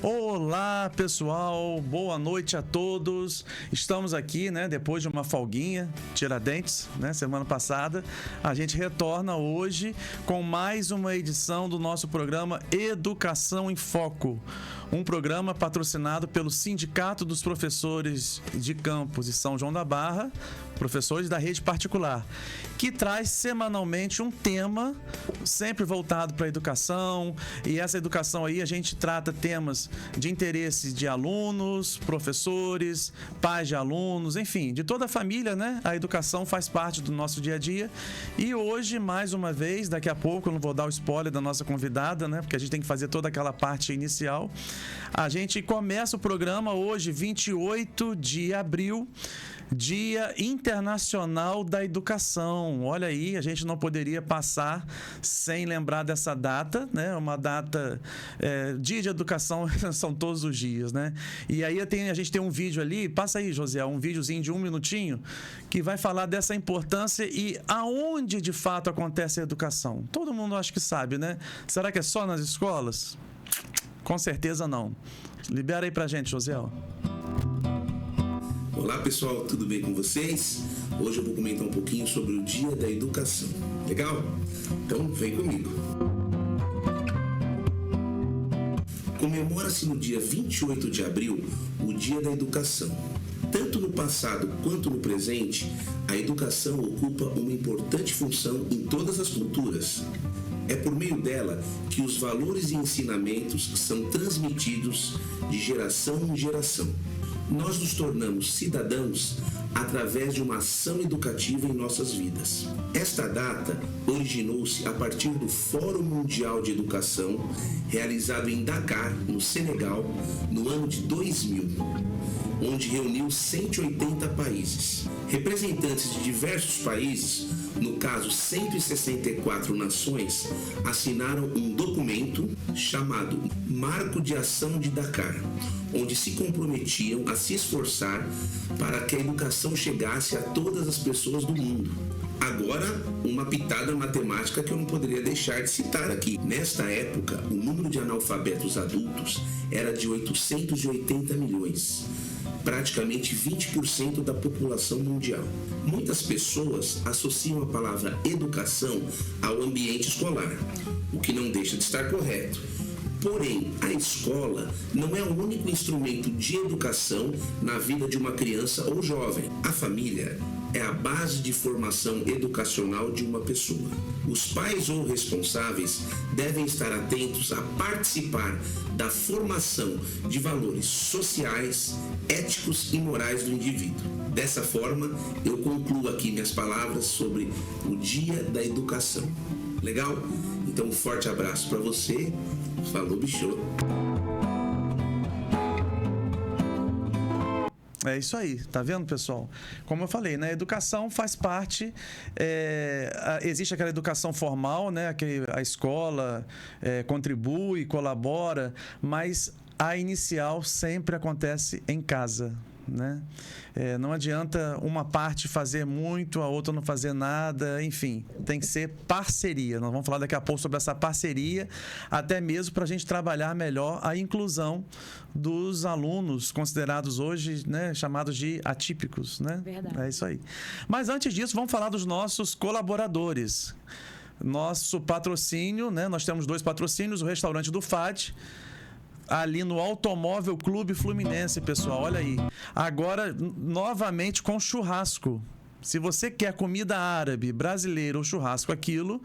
Olá, pessoal, boa noite a todos. Estamos aqui, depois de uma folguinha, Tiradentes, semana passada. A gente retorna hoje com mais uma edição do nosso programa Educação em Foco. Um programa patrocinado pelo Sindicato dos Professores de Campos e São João da Barra, professores da rede particular, que traz semanalmente um tema sempre voltado para a educação. E essa educação aí a gente trata temas de interesse de alunos, professores, pais de alunos, enfim, de toda a família, A educação faz parte do nosso dia a dia. E hoje, mais uma vez, daqui a pouco, eu não vou dar o spoiler da nossa convidada, porque a gente tem que fazer toda aquela parte inicial. A gente começa o programa hoje, 28 de abril, Dia Internacional da Educação. Olha aí, a gente não poderia passar sem lembrar dessa data, Uma data, dia de educação são todos os dias, E aí a gente tem um vídeo ali, passa aí, José, um videozinho de 1 minutinho, que vai falar dessa importância e aonde de fato acontece a educação. Todo mundo acho que sabe, Será que é só nas escolas? Com certeza não. Libera aí pra gente, José. Olá pessoal, tudo bem com vocês? Hoje eu vou comentar um pouquinho sobre o Dia da Educação. Legal? Então vem comigo. Comemora-se no dia 28 de abril o Dia da Educação. Tanto no passado quanto no presente, a educação ocupa uma importante função em todas as culturas. É por meio dela que os valores e ensinamentos são transmitidos de geração em geração. Nós nos tornamos cidadãos através de uma ação educativa em nossas vidas. Esta data originou-se a partir do Fórum Mundial de Educação, realizado em Dakar, no Senegal, no ano de 2000, onde reuniu 180 países. Representantes de diversos países, no caso 164 nações, assinaram um documento chamado Marco de Ação de Dakar, onde se comprometiam a se esforçar para que a educação chegasse a todas as pessoas do mundo. Agora, uma pitada matemática que eu não poderia deixar de citar aqui. Nesta época, o número de analfabetos adultos era de 880 milhões. Praticamente 20% da população mundial. Muitas pessoas associam a palavra educação ao ambiente escolar, o que não deixa de estar correto. Porém, a escola não é o único instrumento de educação na vida de uma criança ou jovem. A família é a base de formação educacional de uma pessoa. Os pais ou responsáveis devem estar atentos a participar da formação de valores sociais, éticos e morais do indivíduo. Dessa forma, eu concluo aqui minhas palavras sobre o Dia da Educação. Legal? Então, um forte abraço para você. Falou, bicho! É isso aí, tá vendo, pessoal? Como eu falei, a educação faz parte, existe aquela educação formal, que a escola contribui, colabora, mas a inicial sempre acontece em casa. Não adianta uma parte fazer muito, a outra não fazer nada, enfim, tem que ser parceria. Nós vamos falar daqui a pouco sobre essa parceria, até mesmo para a gente trabalhar melhor a inclusão dos alunos considerados hoje, chamados de atípicos, Verdade. É isso aí. Mas antes disso, vamos falar dos nossos colaboradores. Nosso patrocínio, nós temos 2 patrocínios, o restaurante do FAD, ali no Automóvel Clube Fluminense, pessoal, olha aí. Agora, novamente com churrasco. Se você quer comida árabe, brasileira ou churrasco, aquilo,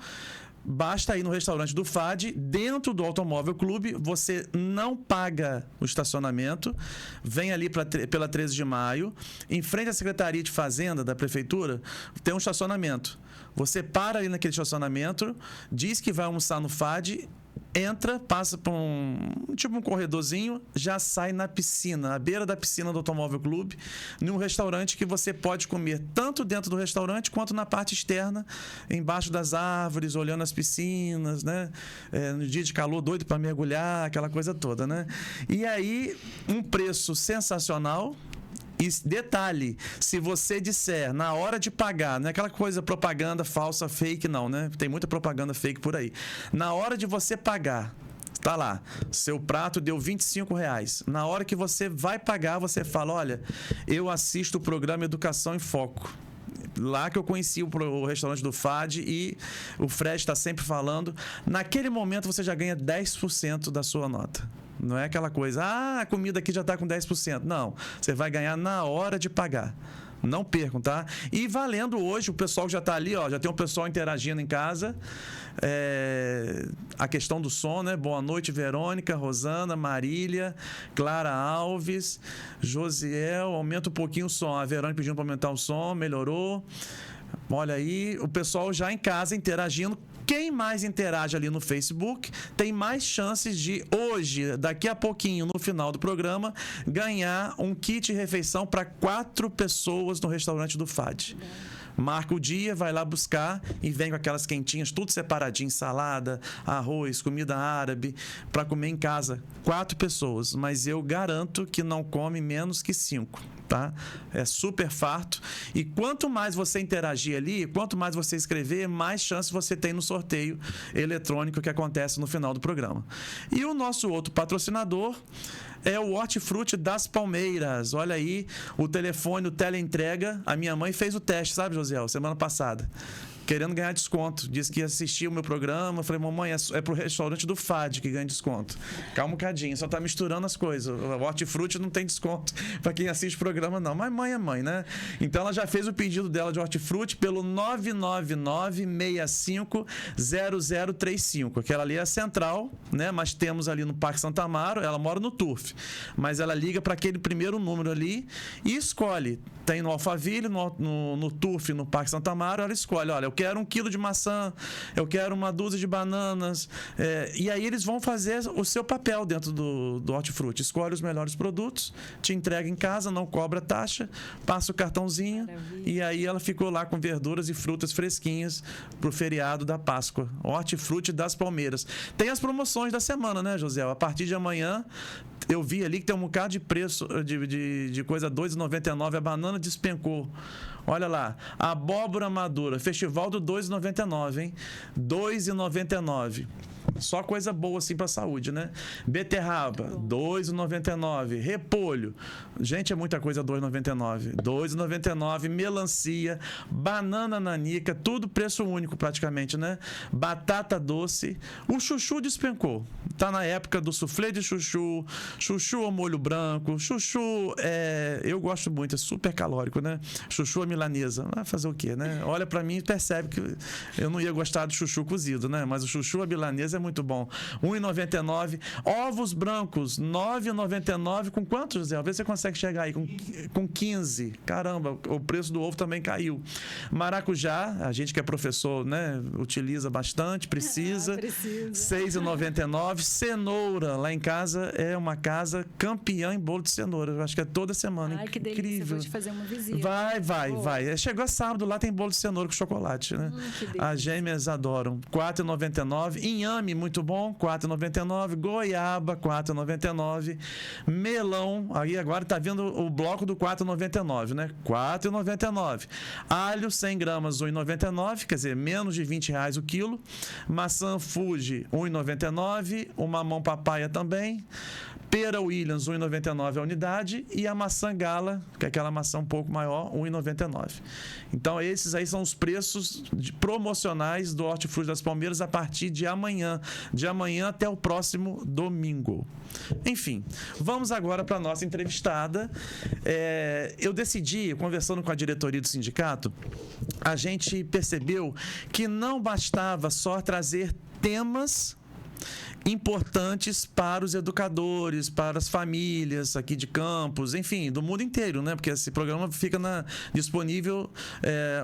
basta ir no restaurante do FAD, dentro do Automóvel Clube, você não paga o estacionamento, vem ali pela 13 de maio, em frente à Secretaria de Fazenda da Prefeitura, tem um estacionamento. Você para ali naquele estacionamento, diz que vai almoçar no FAD, entra, passa por um corredorzinho, já sai na piscina, à beira da piscina do Automóvel Clube, num restaurante que você pode comer tanto dentro do restaurante quanto na parte externa, embaixo das árvores, olhando as piscinas, no dia de calor, doido para mergulhar, aquela coisa toda, E aí, um preço sensacional. E detalhe, se você disser na hora de pagar, não é aquela coisa propaganda falsa, fake, não, Tem muita propaganda fake por aí. Na hora de você pagar, Tá lá, seu prato deu R$25. Na hora que você vai pagar, você fala, olha, eu assisto o programa Educação em Foco. Lá que eu conheci o restaurante do FAD e o Fred está sempre falando. Naquele momento você já ganha 10% da sua nota. Não é aquela coisa, a comida aqui já está com 10%. Não, você vai ganhar na hora de pagar. Não percam, tá? E valendo hoje, o pessoal já está ali, ó, já tem um pessoal interagindo em casa. A questão do som, né? Boa noite, Verônica, Rosana, Marília, Clara Alves, Josiel, aumenta um pouquinho o som. A Verônica pedindo para aumentar o som, melhorou. Olha aí, o pessoal já em casa interagindo. Quem mais interage ali no Facebook tem mais chances de hoje, daqui a pouquinho, no final do programa, ganhar um kit refeição para 4 pessoas no restaurante do FAD. Marca o dia, vai lá buscar e vem com aquelas quentinhas, tudo separadinho, salada, arroz, comida árabe, para comer em casa. 4 pessoas, mas eu garanto que não come menos que 5. Tá? É super farto. E quanto mais você interagir ali, quanto mais você escrever, mais chance você tem no sorteio eletrônico que acontece no final do programa. E o nosso outro patrocinador é o Hortifruti das Palmeiras. Olha aí, o telefone, o teleentrega. A minha mãe fez o teste, sabe, Josiel? Semana passada. Querendo ganhar desconto. Disse que ia assistir o meu programa. Eu falei, mamãe, é pro restaurante do FAD que ganha desconto. Calma um cadinho, só tá misturando as coisas. O Hortifruti não tem desconto para quem assiste o programa, não. Mas mãe é mãe, né? Então ela já fez o pedido dela de Hortifruti pelo 999-650035. Aquela ali é a central, né? Mas temos ali no Parque Santa Amaro, ela mora no Turf. Mas ela liga para aquele primeiro número ali e escolhe. Tem no Alphaville, no Turf, no Parque Santa Amaro, ela escolhe, olha, eu quero 1 quilo de maçã, eu quero uma dúzia de bananas. E aí eles vão fazer o seu papel dentro do Hortifruti. Escolhe os melhores produtos, te entrega em casa, não cobra taxa, passa o cartãozinho. Maravilha. E aí ela ficou lá com verduras e frutas fresquinhas pro feriado da Páscoa. Hortifruti das Palmeiras. Tem as promoções da semana, né, José? A partir de amanhã, eu vi ali que tem um bocado de preço de coisa R$2,99. A banana despencou. Olha lá, abóbora madura, festival do R$2,99, hein? R$2,99. Só coisa boa assim pra saúde, né? Beterraba, R$2,99. Repolho, gente, é muita coisa, R$2,99. R$2,99. Melancia, banana nanica, tudo preço único praticamente, né? Batata doce. O chuchu despencou. Tá na época do suflê de chuchu, chuchu ao molho branco, chuchu, eu gosto muito, é super calórico, né? Chuchu à milanesa. Vai fazer o quê, né? Olha pra mim e percebe que eu não ia gostar de chuchu cozido, né? Mas o chuchu à milanesa é muito bom. R$1,99. Ovos brancos, R$9,99. Com quanto, José? Às vezes você consegue chegar aí com 15. Caramba, o preço do ovo também caiu. Maracujá, a gente que é professor, né, utiliza bastante, precisa. R$6,99. Cenoura, lá em casa é uma casa campeã em bolo de cenoura. Eu acho que é toda semana. Ai, que delícia. Incrível. Vou te fazer uma visita. Vai. Chegou sábado, lá tem bolo de cenoura com chocolate, né? As gêmeas adoram. R$4,99. Inhame, muito bom, R$4,99. Goiaba, R$4,99. Melão, aí agora tá vindo o bloco do R$4,99, né? R$4,99. Alho, 100 gramas, R$1,99, quer dizer, menos de R$20 o quilo. Maçã Fuji, R$1,99. O mamão papaya também. Pera Williams, R$1,99 a unidade. E a maçã Gala, que é aquela maçã um pouco maior, R$1,99. Então, esses aí são os preços promocionais do Hortifruti das Palmeiras a partir de amanhã. De amanhã até o próximo domingo. Enfim, vamos agora para a nossa entrevistada. Eu decidi, conversando com a diretoria do sindicato, a gente percebeu que não bastava só trazer temas importantes para os educadores, para as famílias aqui de Campos, enfim, do mundo inteiro, né? Porque esse programa fica disponível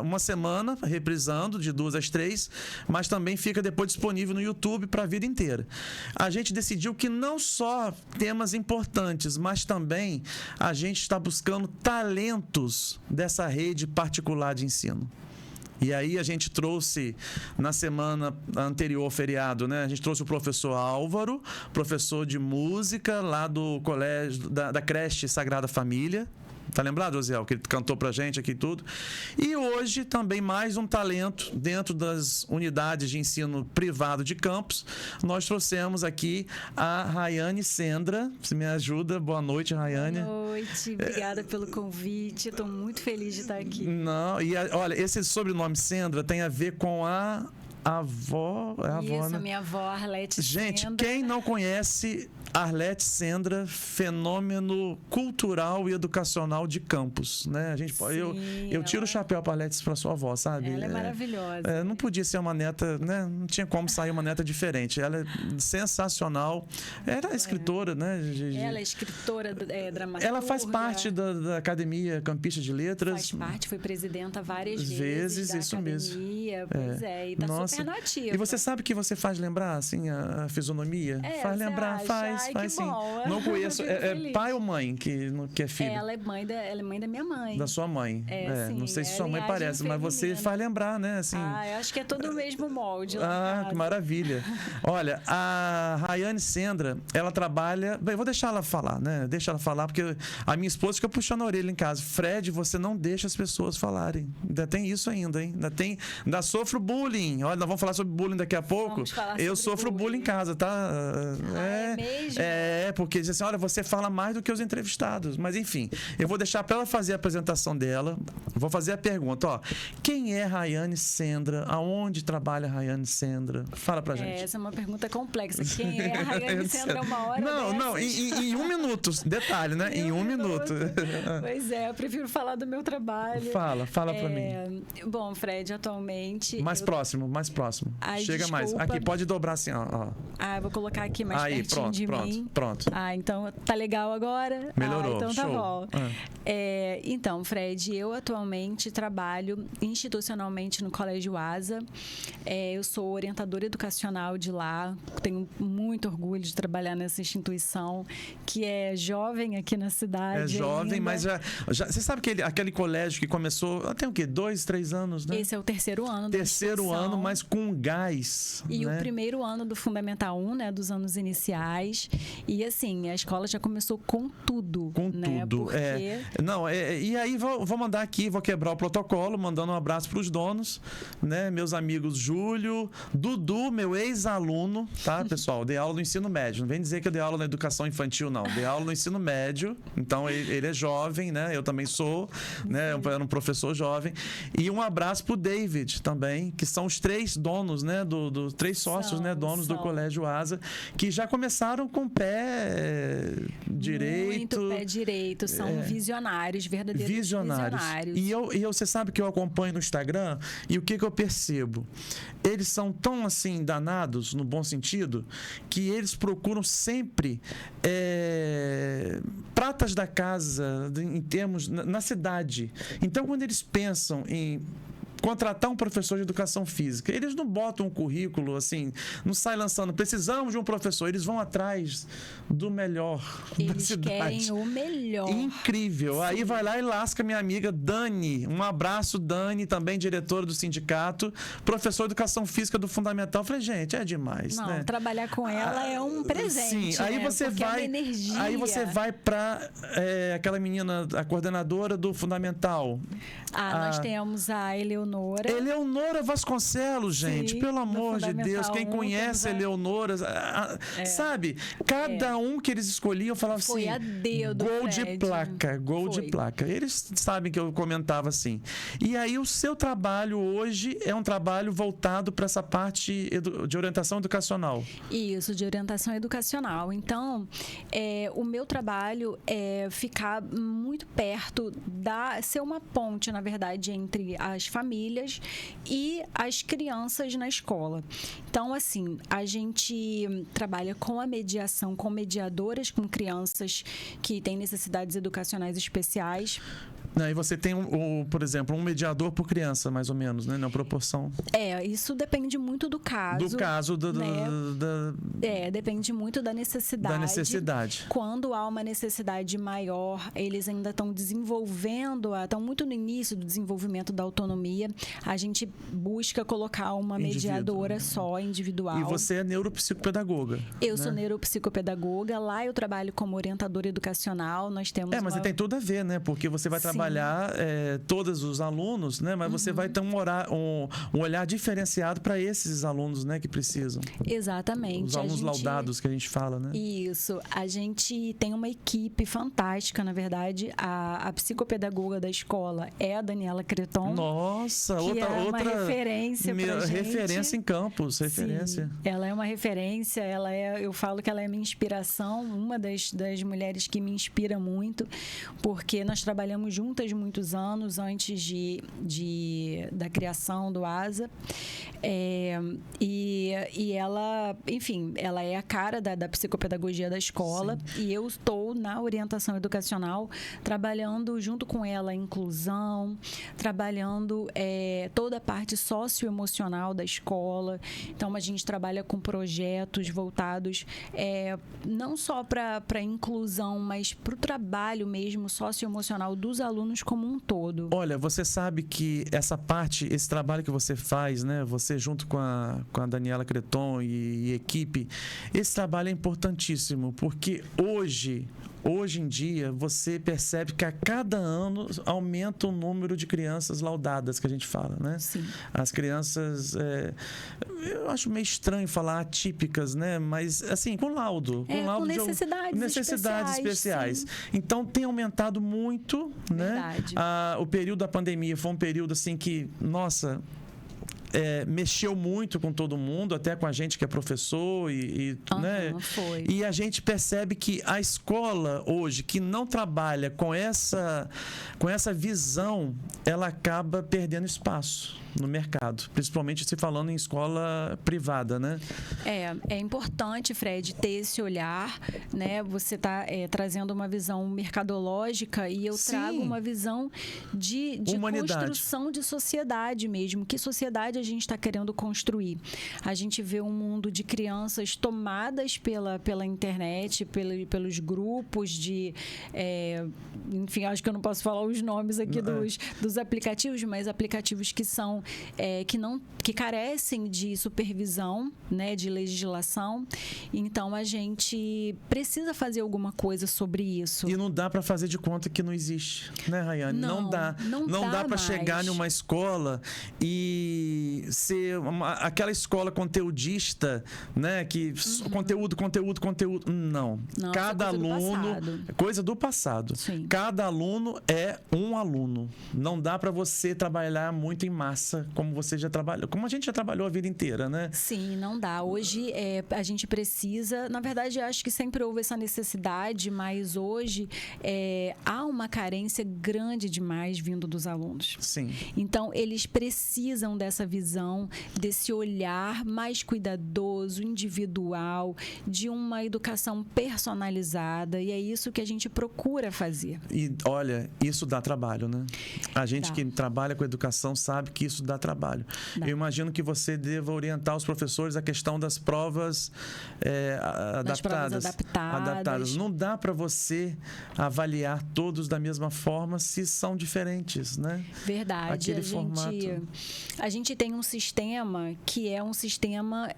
uma semana, reprisando de 2 às 3, mas também fica depois disponível no YouTube para a vida inteira. A gente decidiu que não só temas importantes, mas também a gente está buscando talentos dessa rede particular de ensino. E aí a gente trouxe, na semana anterior ao feriado, né? A gente trouxe o professor Álvaro, professor de música lá do colégio, da creche Sagrada Família, Tá lembrado, Osiel? Que ele cantou pra gente aqui e tudo. E hoje também mais um talento dentro das unidades de ensino privado de Campos. Nós trouxemos aqui a Rayane Sendra. Você me ajuda? Boa noite, Rayane. Boa noite, obrigada pelo convite. Estou muito feliz de estar aqui. Não, e olha, esse sobrenome Sendra tem a ver com a avó. Isso, né? Minha avó, Arlete Gente, Sendra. quem não conhece Arlete Sendra, fenômeno cultural e educacional de Campos, né? A gente pode, eu tiro o chapéu para Arlete, para sua avó, sabe? Ela é maravilhosa. Não podia ser uma neta, né? Não tinha como sair uma neta diferente. Ela é sensacional. Era escritora, né? Ela é escritora, dramaturga. Ela faz parte da Academia Campista de Letras. Faz parte, foi presidenta várias vezes da isso academia. mesmo. Pois é, e tá super nativa. E você sabe que você faz lembrar, assim, a fisionomia? Faz lembrar, faz sim. Bom. Não conheço. É pai ou mãe que é filho? Ela é mãe da minha mãe. Da sua mãe. Sim, não sei se sua mãe parece, mas você faz lembrar, né? Assim, eu acho que é todo o mesmo molde. Lá que maravilha. Olha, a Rayane Sendra, ela trabalha... Bem, vou deixar ela falar, né? Deixa ela falar, porque a minha esposa fica puxando a orelha em casa. Fred, você não deixa as pessoas falarem. Ainda tem isso ainda, hein? Ainda sofro bullying. Olha, nós vamos falar sobre bullying daqui a pouco. Eu sofro bullying em casa, tá? É mesmo? Porque diz assim, olha, você fala mais do que os entrevistados. Mas, enfim, eu vou deixar para ela fazer a apresentação dela. Vou fazer a pergunta, ó. Quem é Rayane Sendra? Aonde trabalha Rayane Sendra? Fala pra gente. Essa é uma pergunta complexa. Quem é a Rayane Sendra? Uma hora Não, em 1 minuto. Detalhe, né? Em 1 minuto. Pois é, eu prefiro falar do meu trabalho. Fala pra mim. Bom, Fred, atualmente... Mais próximo. Chega mais. Aqui, pode dobrar assim, ó. Eu vou colocar aqui mais pertinho de mim. Pronto. Então tá legal agora? Melhorou, então tá show. bom. Então, Fred, eu atualmente trabalho institucionalmente no Colégio Asa. Eu sou orientadora educacional de lá. Tenho muito orgulho de trabalhar nessa instituição, que é jovem aqui na cidade. É jovem, ainda. mas já... Você sabe aquele colégio que começou, tem o quê? 2, 3 anos, né? Esse é o terceiro ano da Terceiro ano, mas com gás. E né? o primeiro ano do Fundamental 1, né? Dos anos iniciais. E assim, a escola já começou com tudo. Com né? tudo. Porque... E aí vou mandar aqui, vou quebrar o protocolo, mandando um abraço para os donos, né? Meus amigos Júlio, Dudu, meu ex-aluno, tá, pessoal? Dei aula no ensino médio. Não vem dizer que eu dei aula na educação infantil, não. Dei aula no ensino médio, então ele é jovem, né? Eu também sou, né? Eu era um professor jovem. E um abraço pro David também, que são os 3 donos, né? Dos 3 sócios, né? Donos do Colégio Asa, que já começaram com o pé direito. Muito pé direito. São visionários, verdadeiros visionários. E você sabe que eu acompanho no Instagram e o que eu percebo? Eles são tão assim danados, no bom sentido, que eles procuram sempre pratas da casa em termos na cidade. Então, quando eles pensam em contratar um professor de educação física, eles não botam um currículo assim, não sai lançando, precisamos de um professor, eles vão atrás do melhor da cidade. Eles querem o melhor. Incrível. Sim. Aí vai lá e lasca minha amiga Dani. Um abraço, Dani, também diretora do sindicato, professor de educação física do Fundamental. Eu falei, gente, é demais, não, né? Trabalhar com ela é um presente. Sim, aí né? você porque vai, é uma energia. aí você vai para aquela menina, a coordenadora do Fundamental. Nós temos a Eleonora. Eleonora Vasconcelos, gente, Sim, pelo amor de Deus, quem conhece a Eleonora, sabe? Cada um que eles escolhiam falava assim, foi a dedo, gol Fred. de placa, gol de placa. Eles sabem que eu comentava assim. E aí o seu trabalho hoje é um trabalho voltado para essa parte de orientação educacional. Isso, de orientação educacional. Então, o meu trabalho é ficar muito perto ser uma ponte, na verdade, entre as famílias e as crianças na escola. Então, assim, a gente trabalha com a mediação, com mediadoras com crianças que têm necessidades educacionais especiais. Aí você tem, por exemplo, um mediador por criança, mais ou menos, né? Na proporção. Isso depende muito do caso. Do caso, né? Depende muito da necessidade. Da necessidade. Quando há uma necessidade maior, eles ainda estão desenvolvendo, estão muito no início do desenvolvimento da autonomia, a gente busca colocar uma mediadora só, individual. E você é neuropsicopedagoga. Eu sou neuropsicopedagoga, lá eu trabalho como orientadora educacional, nós temos mas tem tudo a ver, né? Porque você vai trabalhar todos os alunos, né? Mas você vai ter um olhar diferenciado para esses alunos, né? Que precisam. Exatamente. Os alunos laudados que a gente fala, né? Isso. A gente tem uma equipe fantástica, na verdade. A psicopedagoga da escola é a Daniela Creton. Nossa, que outra referência pra gente. Referência em Campos, referência. Sim, ela é uma referência, eu falo que ela é minha inspiração, uma das mulheres que me inspira muito, porque nós trabalhamos juntas muitos anos antes da criação do ASA. E ela, enfim, ela é a cara da psicopedagogia da escola. Sim. E eu estou na orientação educacional trabalhando junto com ela a inclusão, trabalhando toda a parte socioemocional da escola. Então, a gente trabalha com projetos voltados não só para a inclusão, mas para o trabalho mesmo socioemocional dos alunos como um todo. Olha, você sabe que esse trabalho que você faz, né? Você junto com a Daniela Creton e equipe, esse trabalho é importantíssimo, porque hoje em dia, você percebe que a cada ano aumenta o número de crianças laudadas, que a gente fala, né? Sim. As crianças, eu acho meio estranho falar atípicas, né? Mas, assim, com laudo. Com necessidades especiais. Então, tem aumentado muito, né? Verdade. O período da pandemia foi um período, assim, que, nossa... mexeu muito com todo mundo, até com a gente que é professor né? Foi. E a gente percebe que a escola hoje que não trabalha com essa visão, ela acaba perdendo espaço no mercado, principalmente se falando em escola privada, né? É importante, Fred, ter esse olhar, né? Você está trazendo uma visão mercadológica e eu trago uma visão de construção de sociedade mesmo. Que sociedade a gente está querendo construir? A gente vê um mundo de crianças tomadas pela internet, pelos grupos de... enfim, acho que eu não posso falar os nomes aqui dos aplicativos, mas aplicativos que são que carecem de supervisão, né, de legislação. Então, a gente precisa fazer alguma coisa sobre isso. E não dá para fazer de conta que não existe, né, Rayane? Não dá para chegar numa escola e ser aquela escola conteudista, né, que conteúdo. Não. Cada aluno... Coisa do passado. Sim. Cada aluno é um aluno. Não dá para você trabalhar muito em massa, como você já trabalhou, como a gente já trabalhou a vida inteira, né? Sim, não dá. Hoje a gente precisa, na verdade, eu acho que sempre houve essa necessidade, mas hoje há uma carência grande demais vindo dos alunos. Sim. Então, eles precisam dessa visão, desse olhar mais cuidadoso, individual, de uma educação personalizada, e é isso que a gente procura fazer. E, olha, isso dá trabalho, né? A gente que trabalha com educação sabe que isso dá trabalho. Eu imagino que você deva orientar os professores a questão das provas adaptadas. Não dá para você avaliar todos da mesma forma se são diferentes, né? Verdade. A gente tem um sistema que é um sistema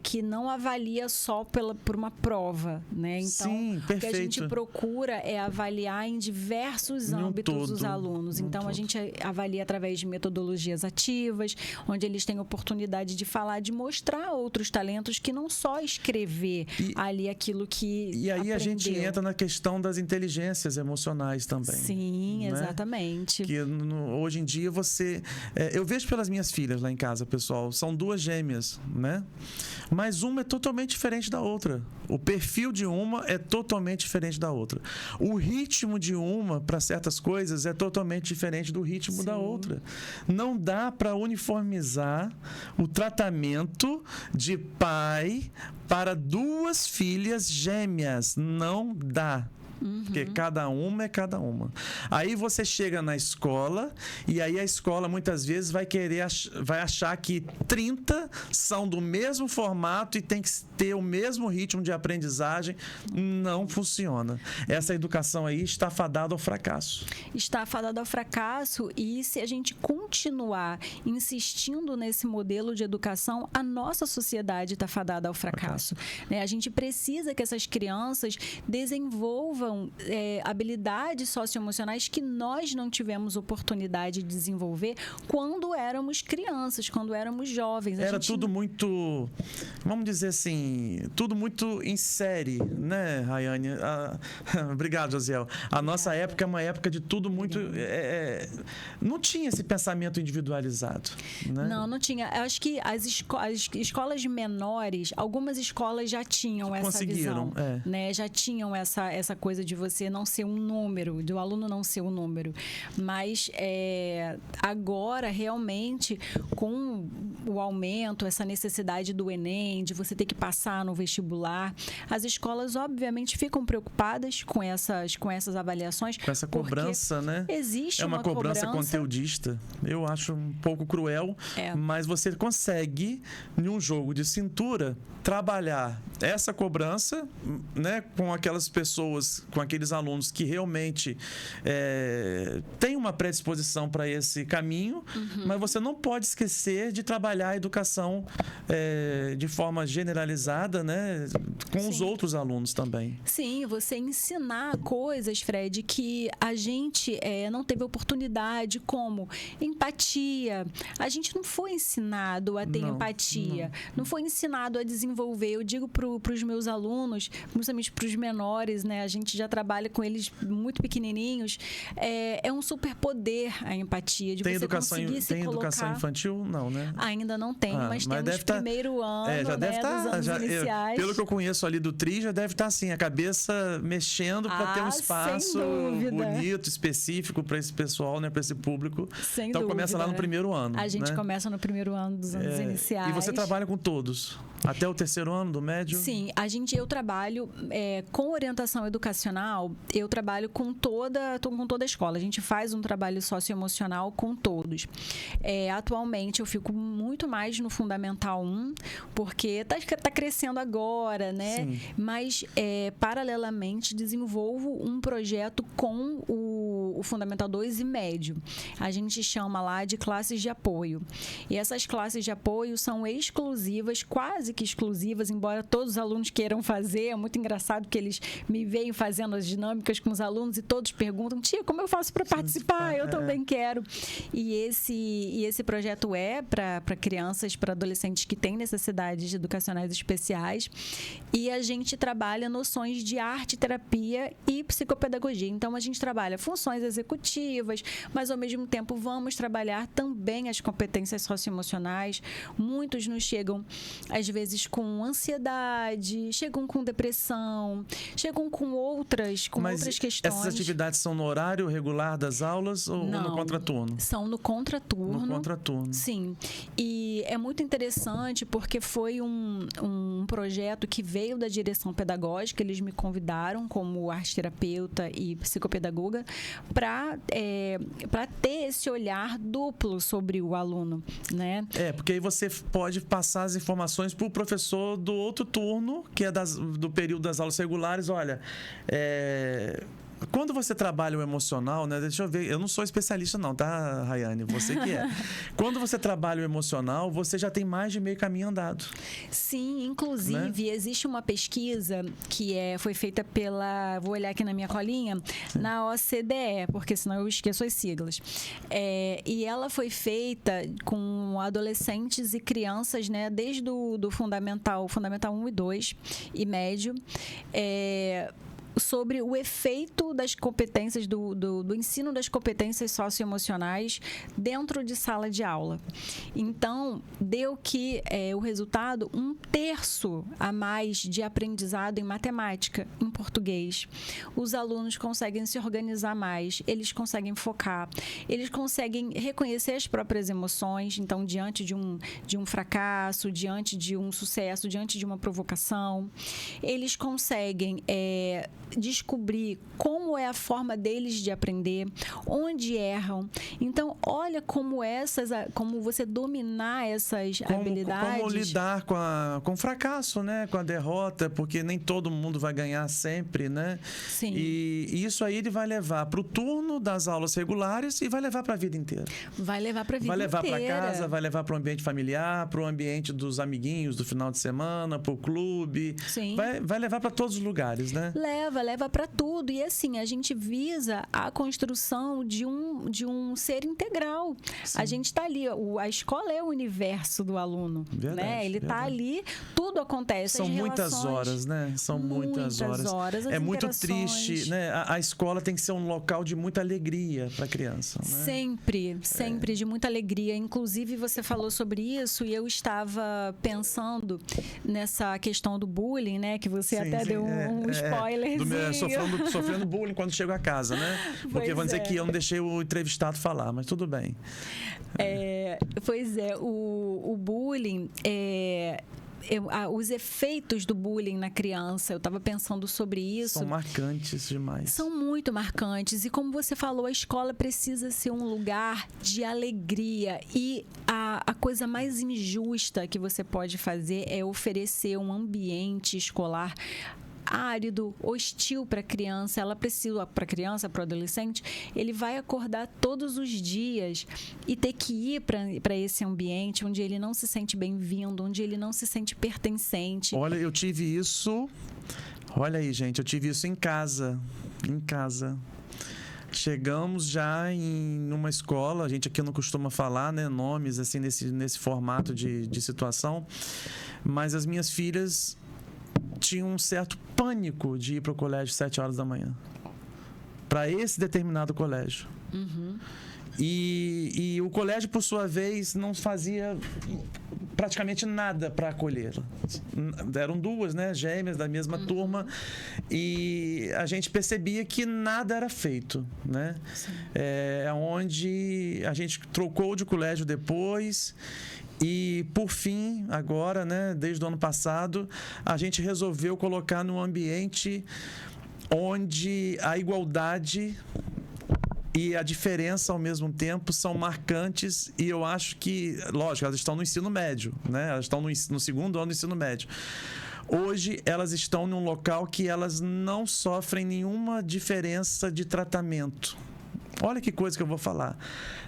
que não avalia só por uma prova, né? Então, sim, perfeito. O que a gente procura é avaliar em diversos âmbitos os alunos. Então, a gente avalia através de metodologias ativas, onde eles têm oportunidade de falar, de mostrar outros talentos que não só escrever ali aquilo que E aí aprendeu. A gente entra na questão das inteligências emocionais também. Sim, né? Exatamente. Que hoje em dia você... eu vejo pelas minhas filhas lá em casa, pessoal, são 2 gêmeas, né? Mas uma é totalmente diferente da outra. O perfil de uma é totalmente diferente da outra. O ritmo de uma, para certas coisas, é totalmente diferente do ritmo da outra. Não dá para uniformizar o tratamento de pai para 2 filhas gêmeas. Não dá. Porque cada uma é cada uma. Aí você chega na escola e aí a escola muitas vezes vai achar que 30 são do mesmo formato e tem que ter o mesmo ritmo de aprendizagem. Não funciona. Essa educação aí está fadada ao fracasso. Está fadada ao fracasso, e se a gente continuar insistindo nesse modelo de educação, a nossa sociedade está fadada ao fracasso. Né? A gente precisa que essas crianças desenvolvam habilidades socioemocionais que nós não tivemos oportunidade de desenvolver quando éramos crianças, quando éramos jovens. Era tudo muito, vamos dizer assim, tudo muito em série, né, Rayane? Obrigado, Josiel. A nossa época é uma época de tudo muito... não tinha esse pensamento individualizado, né? Não tinha. Eu acho que as escolas menores, algumas escolas já tinham essa visão. Né? Já tinham essa coisa de você não ser um número, do aluno não ser um número. Mas agora, realmente, com o aumento, essa necessidade do Enem, de você ter que passar no vestibular, as escolas, obviamente, ficam preocupadas com essas avaliações. Com essa cobrança, né? Existe uma cobrança conteudista. Eu acho um pouco cruel, mas você consegue, em um jogo de cintura, trabalhar essa cobrança, né, com aquelas pessoas, com aqueles alunos que realmente têm uma predisposição para esse caminho, mas você não pode esquecer de trabalhar a educação de forma generalizada, né, com os outros alunos também. Sim, você ensinar coisas, Fred, que a gente não teve oportunidade, como empatia. A gente não foi ensinado a ter empatia, não foi ensinado a desenvolver. Eu digo para os meus alunos, principalmente para os menores, né, a gente já trabalha com eles muito pequenininhos, é um superpoder a empatia, de tem você educação, conseguir se tem colocar... educação infantil? Não, né? Ainda não tem, mas temos primeiro ano, já deve dos anos iniciais. Pelo que eu conheço ali do TRI, já deve estar assim, a cabeça mexendo para ter um espaço bonito, específico para esse pessoal, né, para esse público. Então começa lá no primeiro ano. A gente começa no primeiro ano dos anos iniciais. E você trabalha com todos? Até o terceiro ano do médio? Sim, eu trabalho com orientação educacional, eu trabalho com toda a escola. A gente faz um trabalho socioemocional com todos. Atualmente eu fico muito mais no Fundamental 1, porque tá crescendo agora, né? Sim. Mas paralelamente desenvolvo um projeto com o Fundamental 2 e médio. A gente chama lá de classes de apoio. E essas classes de apoio são exclusivas, quase que exclusivas, embora todos os alunos queiram fazer. É muito engraçado que eles me veem fazendo as dinâmicas com os alunos e todos perguntam: tia, como eu faço para participar? Eu também quero. E esse projeto para crianças, para adolescentes que têm necessidades educacionais especiais. E a gente trabalha noções de arte, terapia e psicopedagogia. Então, a gente trabalha funções executivas, mas, ao mesmo tempo, vamos trabalhar também as competências socioemocionais. Muitos nos chegam, às vezes, com ansiedade, chegam com depressão, chegam com outras questões. Essas atividades são no horário regular das aulas ou no contraturno? São no contraturno. No contraturno. Sim. E é muito interessante porque foi um projeto que veio da direção pedagógica. Eles me convidaram como arte-terapeuta e psicopedagoga para ter esse olhar duplo sobre o aluno, né? Porque aí você pode passar as informações para o professor do outro turno, que é do período das aulas regulares. Olha, quando você trabalha o emocional, né? Deixa eu ver, eu não sou especialista não, tá, Rayane? Você que é. Quando você trabalha o emocional, você já tem mais de meio caminho andado. Sim, inclusive, né? Existe uma pesquisa que foi feita vou olhar aqui na minha colinha, na OCDE, porque senão eu esqueço as siglas. E ela foi feita com adolescentes e crianças, né? Desde do Fundamental 1 e 2 e médio, sobre o efeito das competências, do ensino das competências socioemocionais dentro de sala de aula. Então, deu que o resultado, 1/3 a mais de aprendizado em matemática, em português. Os alunos conseguem se organizar mais, eles conseguem focar, eles conseguem reconhecer as próprias emoções. Então, diante de um fracasso, diante de um sucesso, diante de uma provocação, eles conseguem descobrir como é a forma deles de aprender, onde erram. Então, olha como você dominar essas habilidades. Como lidar com o fracasso, né? Com a derrota, porque nem todo mundo vai ganhar sempre, né? Sim. E isso aí ele vai levar para o turno das aulas regulares e vai levar para a vida inteira. Vai levar para a vida inteira. Vai levar para casa, vai levar para o ambiente familiar, para o ambiente dos amiguinhos do final de semana, para o clube. Sim. Vai levar para todos os lugares, né? Leva para tudo. E assim, a gente visa a construção de um ser integral. Sim. A gente está ali, a escola é o universo do aluno. Verdade, né? Ele está ali, tudo acontece. São muitas horas, né? São muitas horas. É muito triste, né? A escola tem que ser um local de muita alegria para a criança, né? Sempre de muita alegria. Inclusive, você falou sobre isso e eu estava pensando nessa questão do bullying, né? Que você até deu um spoilerzinho. Sofrendo bullying quando chego a casa, né? Porque vão dizer que eu não deixei o entrevistado falar, mas tudo bem. Pois é, o bullying os efeitos do bullying na criança, eu estava pensando sobre isso. São marcantes demais. São muito marcantes. E como você falou, a escola precisa ser um lugar de alegria. E a coisa mais injusta que você pode fazer é oferecer um ambiente escolar árido, hostil para a criança. Ela precisa, para a criança, para o adolescente, ele vai acordar todos os dias e ter que ir para esse ambiente onde ele não se sente bem-vindo, onde ele não se sente pertencente. Olha, eu tive isso. Olha aí, gente, eu tive isso em casa. Chegamos já em uma escola, a gente aqui não costuma falar, né, nomes assim nesse formato de situação, mas as minhas filhas tinham um certo pânico de ir para o colégio às 7 horas da manhã. Para esse determinado colégio. Uhum. E o colégio, por sua vez, não fazia praticamente nada para acolhê-la. Eram duas, né, gêmeas da mesma turma, e a gente percebia que nada era feito, né? Onde a gente trocou de colégio depois. E, por fim, agora, né, desde o ano passado, a gente resolveu colocar num ambiente onde a igualdade e a diferença, ao mesmo tempo, são marcantes. E eu acho que, lógico, elas estão no ensino médio, né? Elas estão no segundo ano do ensino médio. Hoje, elas estão num local que elas não sofrem nenhuma diferença de tratamento. Olha que coisa que eu vou falar,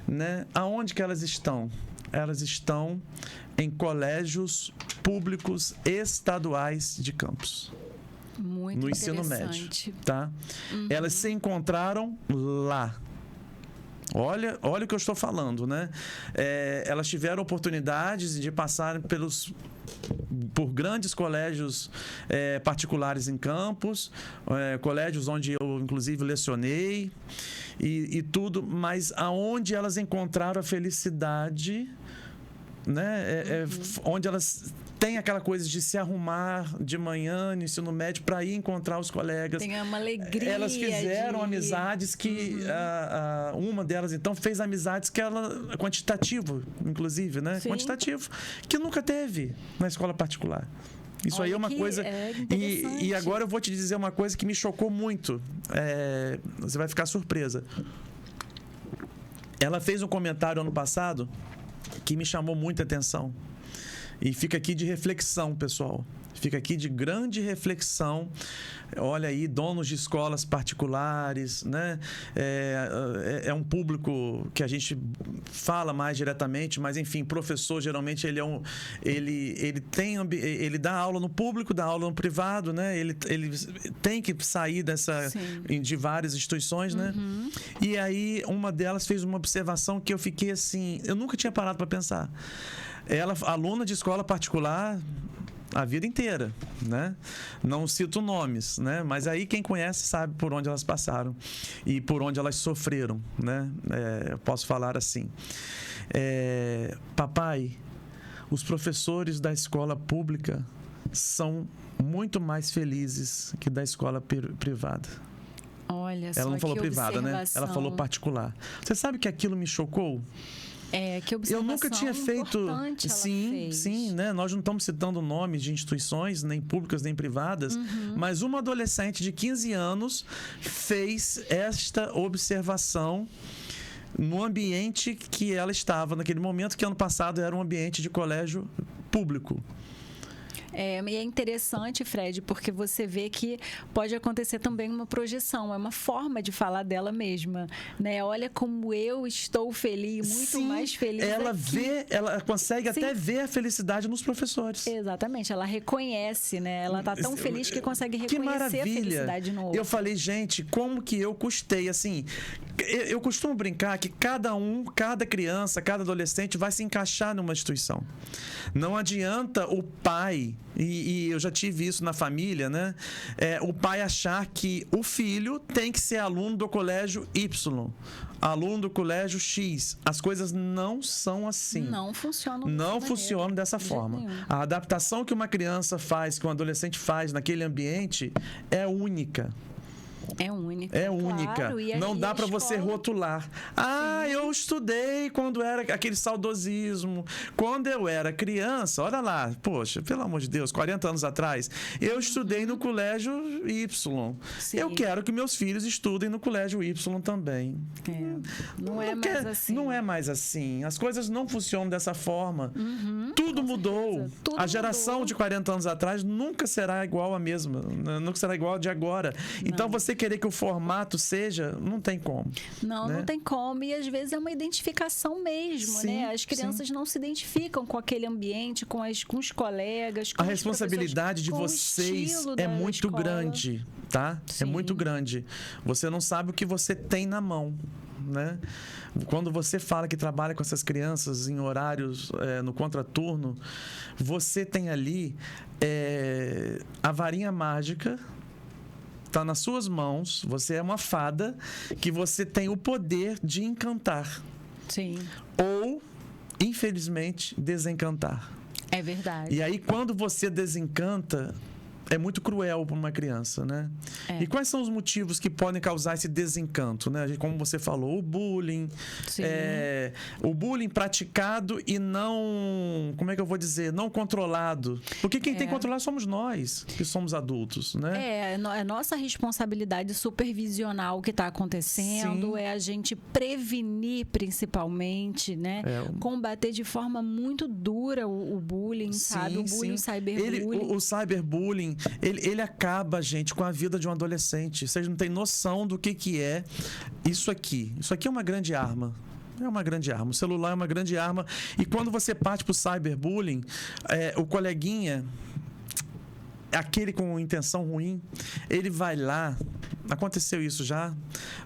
né? Aonde que elas estão? Elas estão em colégios públicos estaduais de Campos. Muito no ensino médio, tá? Elas se encontraram lá. Olha o que eu estou falando, né? Elas tiveram oportunidades de passar por grandes colégios particulares em Campos, colégios onde eu, inclusive, lecionei e tudo, mas aonde elas encontraram a felicidade, né? Onde elas têm aquela coisa de se arrumar de manhã no ensino médio para ir encontrar os colegas. Tem uma alegria. Elas fizeram amizades que uma delas, então, fez amizades que ela quantitativo, inclusive, né? Sim. Quantitativo, que nunca teve na escola particular. Isso aí é uma coisa. E agora eu vou te dizer uma coisa que me chocou muito. Você vai ficar surpresa. Ela fez um comentário ano passado que me chamou muita atenção. E fica aqui de reflexão, pessoal. Fica aqui de grande reflexão. Olha aí, donos de escolas particulares, né? É um público que a gente fala mais diretamente, mas enfim, professor geralmente ele dá aula no público, dá aula no privado, né? Ele tem que sair de várias instituições, né? E aí uma delas fez uma observação que eu fiquei assim, eu nunca tinha parado para pensar. Ela, aluna de escola particular a vida inteira, né? Não cito nomes, né? Mas aí quem conhece sabe por onde elas passaram e por onde elas sofreram, né? Posso falar assim. Papai, os professores da escola pública são muito mais felizes que da escola privada. Olha só, ela não falou privada, observação. né? Ela falou particular. Você sabe que aquilo me chocou? Que observação eu nunca tinha feito. Importante ela fez. Sim, né? Nós não estamos citando nomes de instituições, nem públicas, nem privadas, mas uma adolescente de 15 anos fez esta observação no ambiente que ela estava naquele momento, que ano passado era um ambiente de colégio público. E é interessante, Fred, porque você vê que pode acontecer também uma projeção, é uma forma de falar dela mesma, né? Olha como eu estou feliz, muito mais feliz ela consegue até ver a felicidade nos professores. Exatamente, ela reconhece, né? Ela tá tão feliz que consegue reconhecer a felicidade no outro. Eu falei, gente, como que eu custei, assim, eu costumo brincar que cada criança, cada adolescente vai se encaixar numa instituição. Não adianta o pai, e eu já tive isso na família, né? O pai achar que o filho tem que ser aluno do colégio Y, aluno do colégio X. As coisas não são assim. Não funcionam dessa forma. A adaptação que uma criança faz, que um adolescente faz naquele ambiente é única. É única. É única. Claro, não dá para você rotular. Eu estudei quando era aquele saudosismo. Quando eu era criança, olha lá, poxa, pelo amor de Deus, 40 anos atrás, eu estudei no colégio Y. Sim. Eu quero que meus filhos estudem no colégio Y também. Não é mais assim. Não é mais assim. As coisas não funcionam dessa forma. Tudo mudou. A geração de 40 anos atrás nunca será igual a mesma. Nunca será igual a de agora. Então, você querer que o formato seja, não tem como. Não tem como. E às vezes é uma identificação mesmo, né? As crianças não se identificam com aquele ambiente, com os colegas, com a responsabilidade de vocês é muito grande, tá? Sim. É muito grande. Você não sabe o que você tem na mão, né? Quando você fala que trabalha com essas crianças em horários no contraturno, você tem ali a varinha mágica. Está nas suas mãos, você é uma fada que você tem o poder de encantar. Sim. Ou, infelizmente, desencantar. É verdade. E aí, quando você desencanta, é muito cruel para uma criança, né? E quais são os motivos que podem causar esse desencanto, né? Como você falou, o bullying. Sim. O bullying praticado e não... Como é que eu vou dizer? Não controlado. Porque quem tem que controlar somos nós, que somos adultos, né? É nossa responsabilidade supervisionar o que está acontecendo. Sim. É a gente prevenir, principalmente, né? Combater de forma muito dura o bullying, sabe? O bullying, o cyberbullying. O cyberbullying, ele acaba, gente, com a vida de um adolescente. Vocês não têm noção do que é isso aqui. Isso aqui é uma grande arma. É uma grande arma. O celular é uma grande arma. E quando você parte para o cyberbullying, o coleguinha, aquele com intenção ruim, ele vai lá. Aconteceu isso já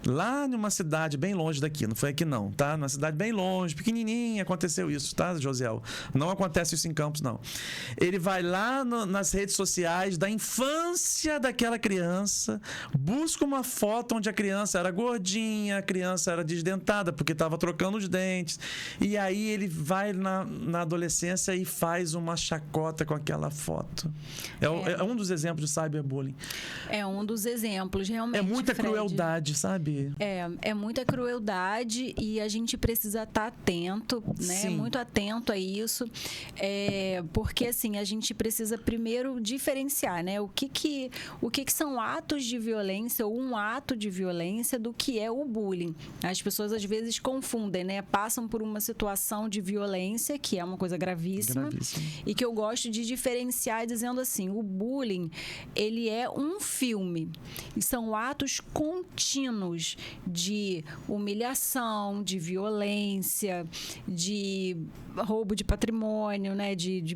lá numa cidade bem longe daqui, não foi aqui não, tá? Numa cidade bem longe, pequenininha, aconteceu isso, tá, Josiel? Não acontece isso em Campos, não. Ele vai lá nas redes sociais da infância daquela criança, busca uma foto onde a criança era gordinha, a criança era desdentada porque estava trocando os dentes, e aí ele vai na adolescência e faz uma chacota com aquela foto. É um dos exemplos de cyberbullying. É um dos exemplos, realmente. É muita Fred. crueldade, sabe? É muita crueldade e a gente precisa estar atento, né? Sim. Muito atento a isso. Porque, assim, a gente precisa primeiro diferenciar, né? O que são atos de violência ou um ato de violência do que é o bullying. As pessoas, às vezes, confundem, né? Passam por uma situação de violência, que é uma coisa gravíssima. E que eu gosto de diferenciar dizendo assim, o bullying, ele é um filme. E são atos contínuos de humilhação, de violência, de roubo de patrimônio, né? De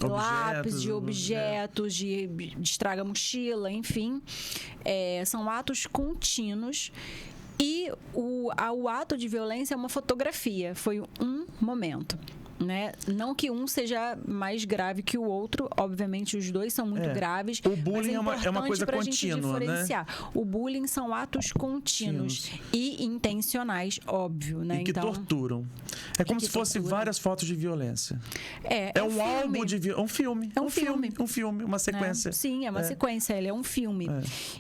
lápis, de objetos, de estraga mochila, enfim. São atos contínuos. E o ato de violência é uma fotografia, foi um momento. né? Não que um seja mais grave que o outro, obviamente os dois são muito graves. O bullying é uma coisa contínua, né? O bullying são atos contínuos e intencionais, óbvio, né? E que torturam. É como se fosse várias fotos de violência. É um álbum de violência. Um filme, uma sequência. Sim, é uma sequência, ele é um filme.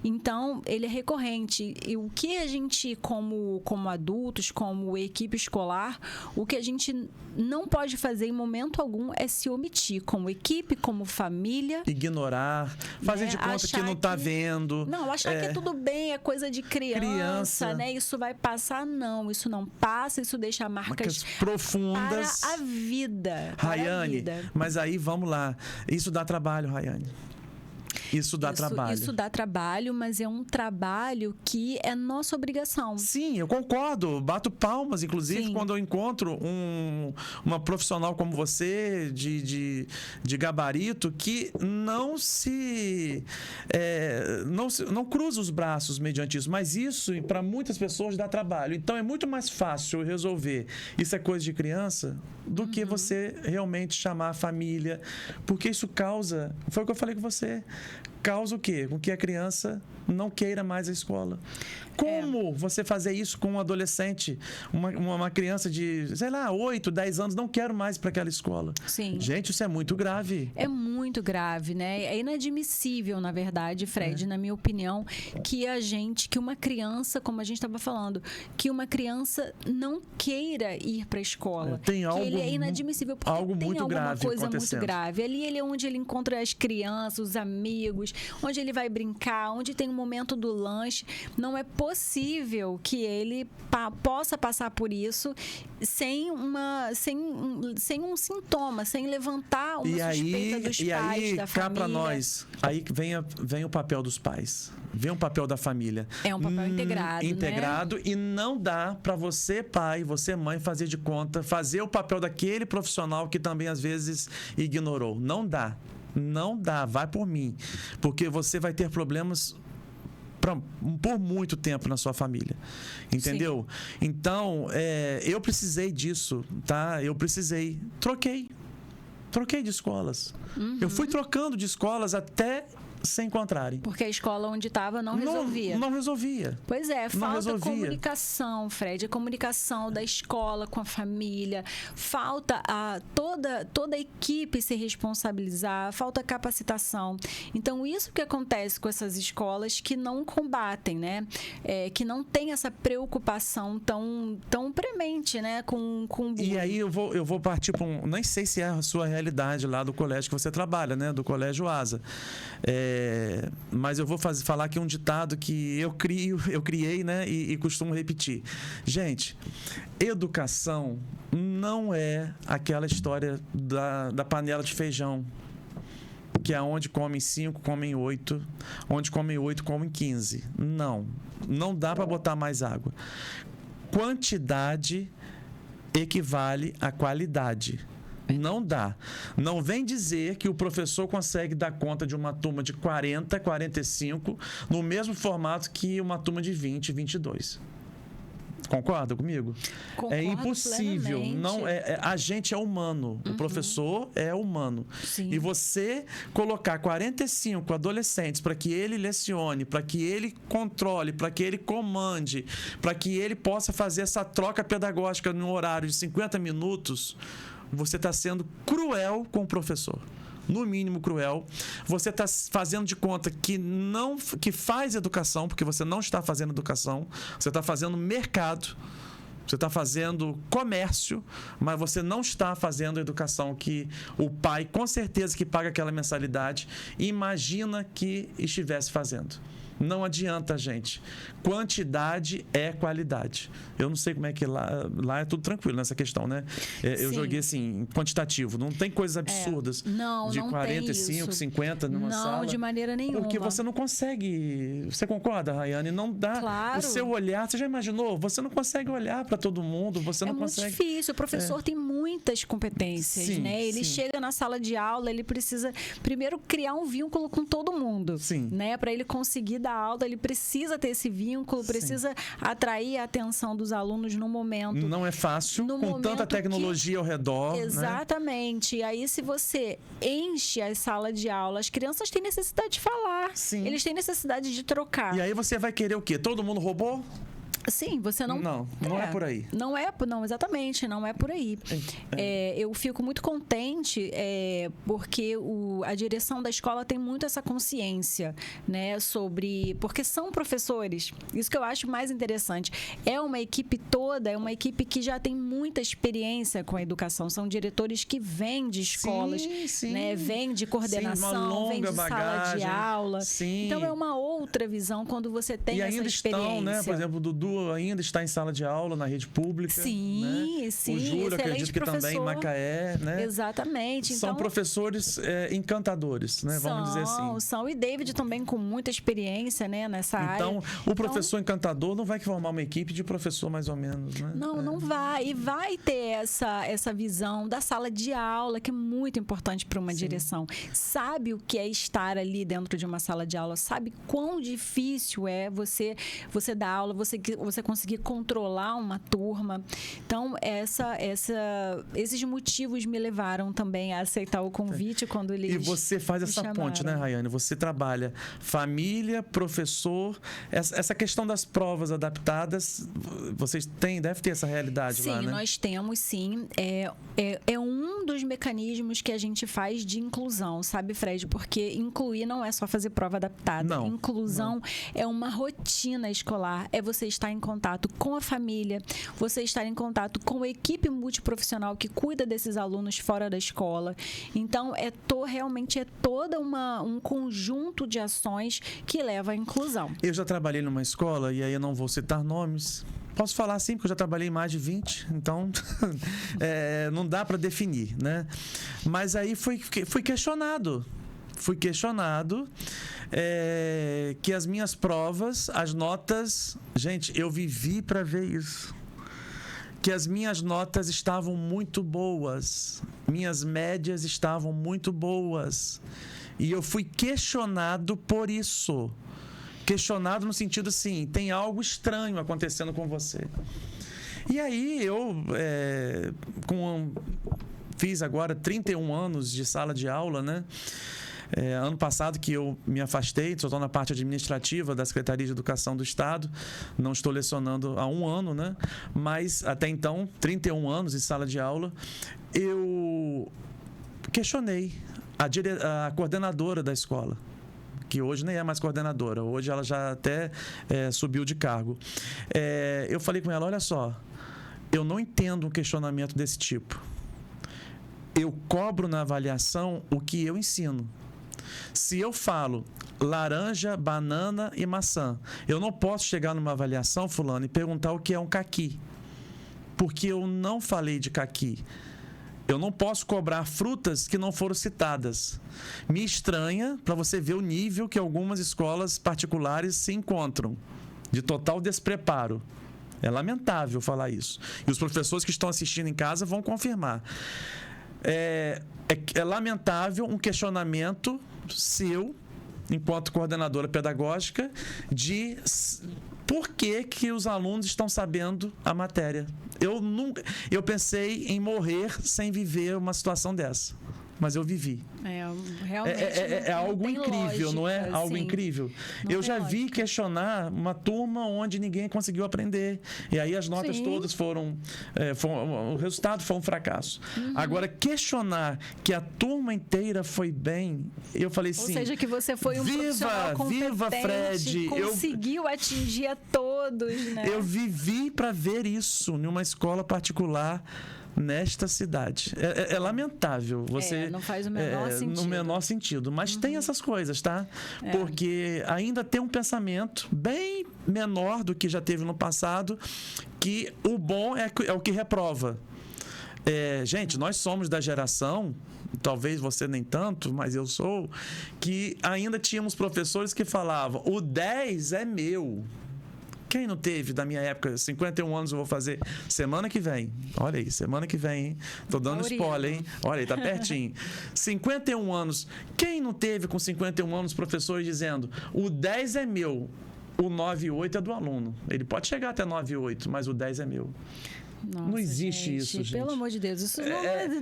Então, ele é recorrente. E o que a gente, como adultos, como equipe escolar, o que a gente não pode fazer em momento algum é se omitir, como equipe, como família. Ignorar, fazer de conta que não está vendo. Não, achar que tudo bem, é coisa de criança, né? Isso vai passar. Não, isso não passa, isso deixa marcas profundas para a vida. Rayane, mas aí vamos lá. Isso dá trabalho, Rayane. Isso dá trabalho. Isso dá trabalho, mas é um trabalho que é nossa obrigação. Sim, eu concordo. Bato palmas, inclusive, quando eu encontro uma profissional como você, de gabarito, que não cruza os braços mediante isso. Mas isso, para muitas pessoas, dá trabalho. Então, é muito mais fácil resolver isso é coisa de criança do que você realmente chamar a família. Porque isso causa... Foi o que eu falei com você. Causa o quê? Com que a criança não queira mais a escola. Como você fazer isso com um adolescente, uma criança de, 8, 10 anos, não quero mais para aquela escola? Sim. Gente, isso é muito grave. É muito grave, né? É inadmissível, na verdade, Fred, na minha opinião, que uma criança, como a gente estava falando, que uma criança não queira ir para a escola. Ele é inadmissível porque algo tem muito alguma grave coisa muito grave. Ali ele é onde ele encontra as crianças, os amigos, onde ele vai brincar, onde tem o momento do lanche. Não é possível que ele possa passar por isso sem um sintoma, sem levantar uma suspeita dos pais, da família. Cá para nós, aí vem o papel dos pais. Vem o papel da família. É um papel integrado, né? E não dá para você, pai, você, mãe, fazer de conta, fazer o papel daquele profissional que também às vezes ignorou. Não dá. Não dá, vai por mim. Porque você vai ter problemas por muito tempo na sua família. Entendeu? Sim. Então, eu precisei disso, tá? Eu precisei. Troquei de escolas. Eu fui trocando de escolas até se encontrarem. Porque a escola onde estava não resolvia. Não resolvia. Pois é, falta comunicação, Fred. A comunicação da escola com a família. Falta toda a equipe se responsabilizar. Falta capacitação. Então, isso que acontece com essas escolas que não combatem, né? Que não tem essa preocupação tão premente, né? Com E aí eu vou partir para nem sei se é a sua realidade lá do colégio que você trabalha, né? Do Colégio Asa. Mas eu vou falar aqui um ditado que eu criei, né, e costumo repetir. Gente, educação não é aquela história da panela de feijão, que é onde comem 5, comem 8, onde comem 8, comem 15. Não dá para botar mais água. Quantidade equivale à qualidade. Não dá. Não vem dizer que o professor consegue dar conta de uma turma de 40, 45 no mesmo formato que uma turma de 20, 22. Concorda comigo? Concordo, é impossível. Não a gente é humano. O professor é humano. Sim. E você colocar 45 adolescentes para que ele lecione, para que ele controle, para que ele comande, para que ele possa fazer essa troca pedagógica no horário de 50 minutos, você está sendo cruel com o professor. No mínimo cruel. Você está fazendo de conta que faz educação, porque você não está fazendo educação. Você está fazendo mercado. Você está fazendo comércio, mas você não está fazendo a educação que o pai, com certeza, que paga aquela mensalidade, imagina que estivesse fazendo. Não adianta, gente. Quantidade é qualidade. Eu não sei como é que lá é tudo tranquilo nessa questão, né? Eu joguei assim, quantitativo. Não tem coisas absurdas de 45, 50 numa sala. Não, de maneira nenhuma. Porque você não consegue... Você concorda, Rayane? Não dá. Claro. O seu olhar... Você já imaginou? Você não consegue olhar para todo mundo. Você não consegue... É muito difícil. O professor tem muitas competências, sim, né? Ele chega na sala de aula, ele precisa primeiro criar um vínculo com todo mundo, sim, né? Para ele conseguir dar aula, ele precisa ter esse vínculo, precisa atrair a atenção dos alunos no momento. Não é fácil, com tanta tecnologia ao redor. Exatamente. Né? E aí, se você enche a sala de aula, as crianças têm necessidade de falar. Sim. Eles têm necessidade de trocar. E aí você vai querer o quê? Todo mundo robô? Sim, você não... Não é por aí. Não, exatamente, não é por aí. Eu fico muito contente porque a direção da escola tem muito essa consciência, né, sobre... Porque são professores, isso que eu acho mais interessante. É uma equipe toda, é uma equipe que já tem muita experiência com a educação. São diretores que vêm de escolas, né, vêm de coordenação, vêm de sala de aula. Sim. Então, é uma outra visão quando você tem essa experiência. Estão, né, por exemplo, o Dudu ainda está em sala de aula na rede pública. Sim, né? sim. O Júlio, acredito que também em Macaé, né? Exatamente. São então, professores encantadores, né? Vamos dizer assim. São, e David também com muita experiência, né, nessa área. Então, o professor encantador não vai formar uma equipe de professor mais ou menos, né? Não vai. E vai ter essa visão da sala de aula, que é muito importante para uma direção. Sabe o que é estar ali dentro de uma sala de aula, sabe quão difícil é você dar aula, você conseguir controlar uma turma. Então, esses motivos me levaram também a aceitar o convite quando eles... E você faz essa ponte, né, Rayane? Você trabalha família, professor, essa questão das provas adaptadas, vocês devem ter essa realidade lá, né? Sim, nós temos, sim. É um dos mecanismos que a gente faz de inclusão, sabe, Fred? Porque incluir não é só fazer prova adaptada. Inclusão é uma rotina escolar, é você estar em contato com a família, você estar em contato com a equipe multiprofissional que cuida desses alunos fora da escola. Então, realmente é todo um conjunto de ações que leva à inclusão. Eu já trabalhei numa escola, e aí eu não vou citar nomes. Posso falar sim, porque eu já trabalhei em mais de 20, então não dá para definir, né? Mas aí fui questionado. Fui questionado que as minhas provas, as notas... Gente, eu vivi para ver isso. Que as minhas notas estavam muito boas. Minhas médias estavam muito boas. E eu fui questionado por isso. Questionado no sentido assim, tem algo estranho acontecendo com você. E aí eu fiz agora 31 anos de sala de aula, né? Ano passado que eu me afastei, só estou na parte administrativa da Secretaria de Educação do Estado, não estou lecionando há 1 ano, né? Mas até então, 31 anos de sala de aula, eu questionei a coordenadora da escola, que hoje nem é mais coordenadora, hoje ela já até subiu de cargo. Eu falei com ela, olha só, eu não entendo um questionamento desse tipo. Eu cobro na avaliação o que eu ensino. Se eu falo laranja, banana e maçã, eu não posso chegar numa avaliação, fulano, e perguntar o que é um caqui, porque eu não falei de caqui. Eu não posso cobrar frutas que não foram citadas. Me estranha para você ver o nível que algumas escolas particulares se encontram, de total despreparo. É lamentável falar isso. E os professores que estão assistindo em casa vão confirmar. É lamentável um questionamento seu, enquanto coordenadora pedagógica, de por que os alunos estão sabendo a matéria. Eu pensei em morrer sem viver uma situação dessa. Mas eu vivi. Realmente é algo incrível, lógica, não é? Algo incrível. Eu já vi questionar uma turma onde ninguém conseguiu aprender. E aí as notas todas foram... o resultado foi um fracasso. Agora, questionar que a turma inteira foi bem, eu falei assim... Ou seja, que você foi um profissional competente, viva, Fred! Conseguiu atingir a todos, né? Eu vivi para ver isso numa escola particular nesta cidade. É lamentável. Você, não faz o menor sentido. No menor sentido. Mas tem essas coisas, tá? Porque ainda tem um pensamento bem menor do que já teve no passado, que o bom é o que reprova. Gente, nós somos da geração, talvez você nem tanto, mas eu sou, que ainda tínhamos professores que falavam, o 10 é meu. Quem não teve da minha época? 51 anos eu vou fazer semana que vem. Olha aí, semana que vem, hein? Tô dando spoiler, hein? Olha aí, tá pertinho. 51 anos. Quem não teve com 51 anos professores dizendo: o 10 é meu, o 9 e 8 é do aluno. Ele pode chegar até 9 e 8, mas o 10 é meu. Nossa, não existe gente, isso, gente. Pelo amor de Deus, isso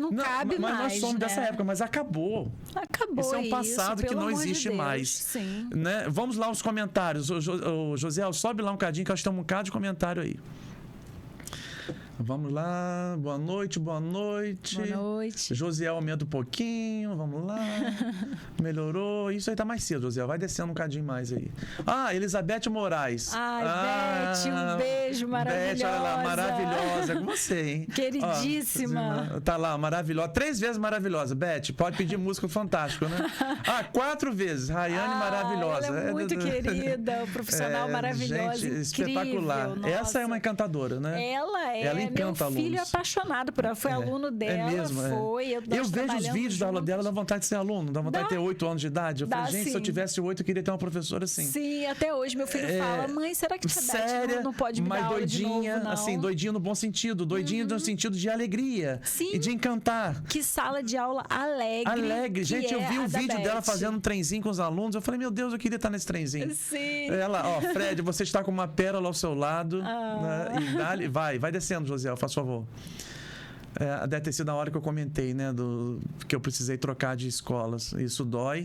não cabe mais. Mas nós somos dessa época, mas acabou. Acabou isso é um passado que não existe mais. Sim. Né? Vamos lá os comentários. O José, sobe lá um cadinho, que eu acho que tem um bocado de comentário aí. Vamos lá. Boa noite, boa noite. Boa noite. Josiel aumenta um pouquinho. Vamos lá. Melhorou. Isso aí tá mais cedo, Josiel. Vai descendo um cadinho mais aí. Elizabeth Moraes. Beth, um beijo, maravilhosa. Beth, olha lá, maravilhosa. Com você, hein? Queridíssima. Tá lá, maravilhosa. 3 vezes maravilhosa. Beth, pode pedir música fantástico, né? 4 vezes. Rayane, maravilhosa. Ela é muito querida, profissional maravilhosa. Gente, incrível, espetacular. nossa. Essa é uma encantadora, né? Ela encanta meu filho alunos. Apaixonado por ela. Foi aluno dela, mesmo, foi. Eu vejo os vídeos da aula dela, dá vontade de ser aluno, dá vontade de ter 8 anos de idade. Eu falei, gente, se eu tivesse 8, eu queria ter uma professora assim. Sim, até hoje meu filho fala, mãe, será que tia Beth não pode me dar aula de novo, não? Assim, doidinha no bom sentido, doidinha no sentido de alegria e de encantar. Que sala de aula alegre. Gente, eu vi o vídeo dela fazendo um trenzinho com os alunos, eu falei, meu Deus, eu queria estar nesse trenzinho. Sim. Ela, Fred, você está com uma pérola ao seu lado, né? E vai descendo, Josiel, faz favor. Deve ter sido na hora que eu comentei, né? Que eu precisei trocar de escolas. Isso dói.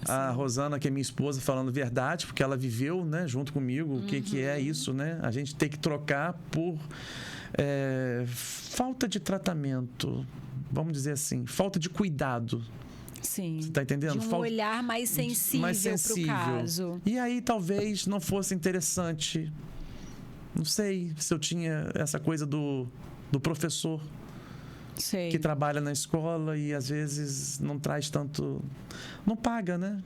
Sim. A Rosana, que é minha esposa, falando verdade, porque ela viveu, né, junto comigo, o que é isso, né? A gente tem que trocar por falta de tratamento, vamos dizer assim, falta de cuidado. Sim. Você tá entendendo? De um olhar mais sensível para o caso. E aí talvez não fosse interessante. Não sei se eu tinha essa coisa do professor. Sei. Que trabalha na escola e às vezes não traz tanto. Não paga, né?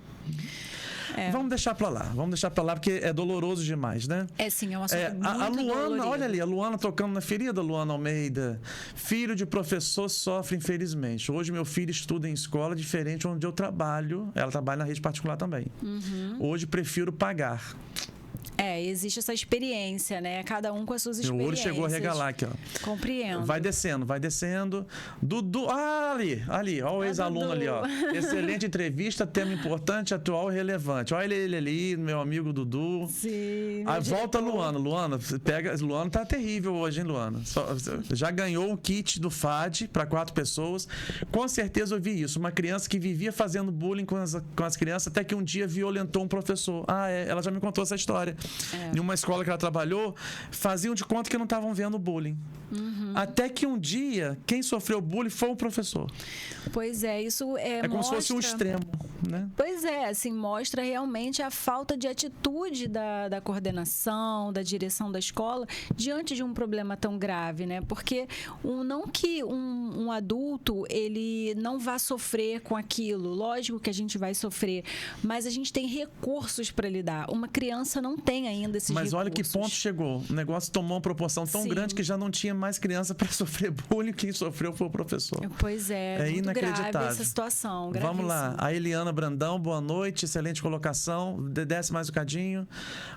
Vamos deixar pra lá, porque é doloroso demais, né? Sim, é uma assunto muito a Luana, dolorido. olha ali, a Luana tocando na ferida, Luana Almeida. Filho de professor sofre, infelizmente. Hoje meu filho estuda em escola diferente onde eu trabalho. Ela trabalha na rede particular também. Hoje prefiro pagar. Existe essa experiência, né? Cada um com as suas experiências. O olho chegou a regalar aqui, ó. Compreendo. Vai descendo. Dudu, ali, ó o ex-aluno ali, ó. Excelente entrevista, tema importante, atual e relevante. Olha ele ali, meu amigo Dudu. Sim. Volta Luana. Luana tá terrível hoje, hein, Luana? Já ganhou o kit do FAD para 4 pessoas. Com certeza eu vi isso. Uma criança que vivia fazendo bullying com as crianças, até que um dia violentou um professor. Ela já me contou essa história. Em uma escola que ela trabalhou, faziam de conta que não estavam vendo bullying. Até que um dia, quem sofreu bullying foi o professor. Pois é, isso como se fosse um extremo, né? Pois é, assim, mostra realmente a falta de atitude da coordenação, da direção da escola, diante de um problema tão grave, né? Porque não que um adulto, ele não vá sofrer com aquilo, lógico que a gente vai sofrer, mas a gente tem recursos para lidar. Uma criança não tem ainda esses recursos. Mas olha que ponto chegou. O negócio tomou uma proporção tão grande que já não tinha mais criança para sofrer bullying. Quem sofreu foi o professor. Pois é muito inacreditável. Grave essa situação. Vamos lá. A Eliana Brandão, boa noite, excelente colocação. Desce mais um cadinho.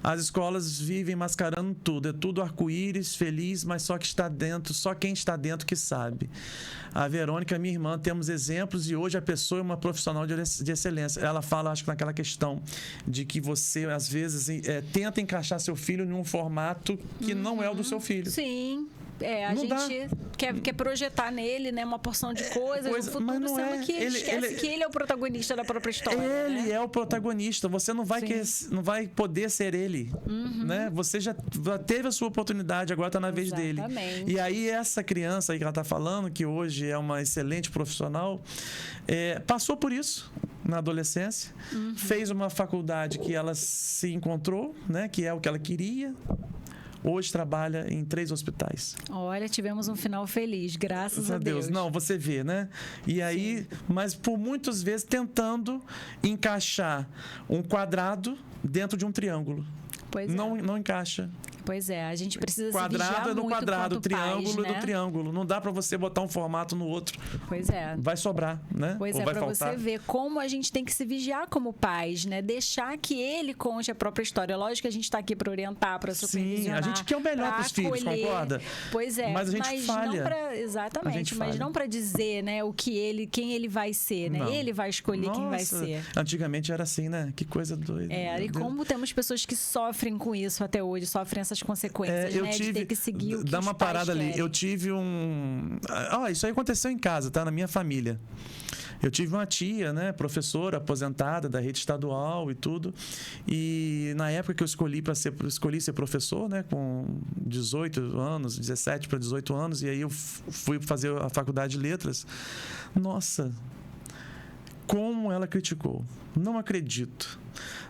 As escolas vivem mascarando tudo. É tudo arco-íris, feliz, mas só quem está dentro que sabe. A Verônica, minha irmã, temos exemplos e hoje a pessoa é uma profissional de excelência. Ela fala, acho que naquela questão de que você, às vezes, tenta encaixar seu filho num formato que não é o do seu filho. Sim. A gente quer projetar nele, né, uma porção de coisas no futuro, mas não sendo que ele esquece que ele é o protagonista da própria história. Ele é o protagonista. Você não vai poder ser ele. Né? Você já teve a sua oportunidade, agora está na vez dele. E aí essa criança aí que ela está falando, que hoje é uma excelente profissional, passou por isso na adolescência, fez uma faculdade que ela se encontrou, né, que é o que ela queria. Hoje trabalha em 3 hospitais. Olha, tivemos um final feliz, graças a Deus. Não, você vê, né? E aí, mas por muitas vezes tentando encaixar um quadrado dentro de um triângulo. Pois não encaixa. Pois é, a gente precisa quadrado se vigiar é no muito quadrado, quanto triângulo pais, é né? no triângulo. Não dá para você botar um formato no outro. Pois é. Vai sobrar, né? Pois Ou é, vai para faltar. você ver como a gente tem que se vigiar como pais, né? Deixar que ele conte a própria história. Lógico que a gente está aqui para orientar, para supervisionar. Sim, a gente quer o melhor para os filhos, concorda? Pois é. Mas a gente falha. Exatamente, mas não para dizer, né, quem ele vai ser, né? Não. Ele vai escolher quem vai Nossa, ser. Antigamente era assim, né? Que coisa doida. E como temos pessoas que sofrem com isso até hoje, sofrem essas consequências, eu né? tive, de ter que seguir o que dá os uma pais parada ali. querem. Eu tive isso aí aconteceu em casa, tá? Na minha família. Eu tive uma tia, né, professora aposentada da rede estadual e tudo. E na época que eu escolhi ser professor, né, com 18 anos, 17 para 18 anos, e aí eu fui fazer a faculdade de letras. Nossa, como ela criticou. Não acredito.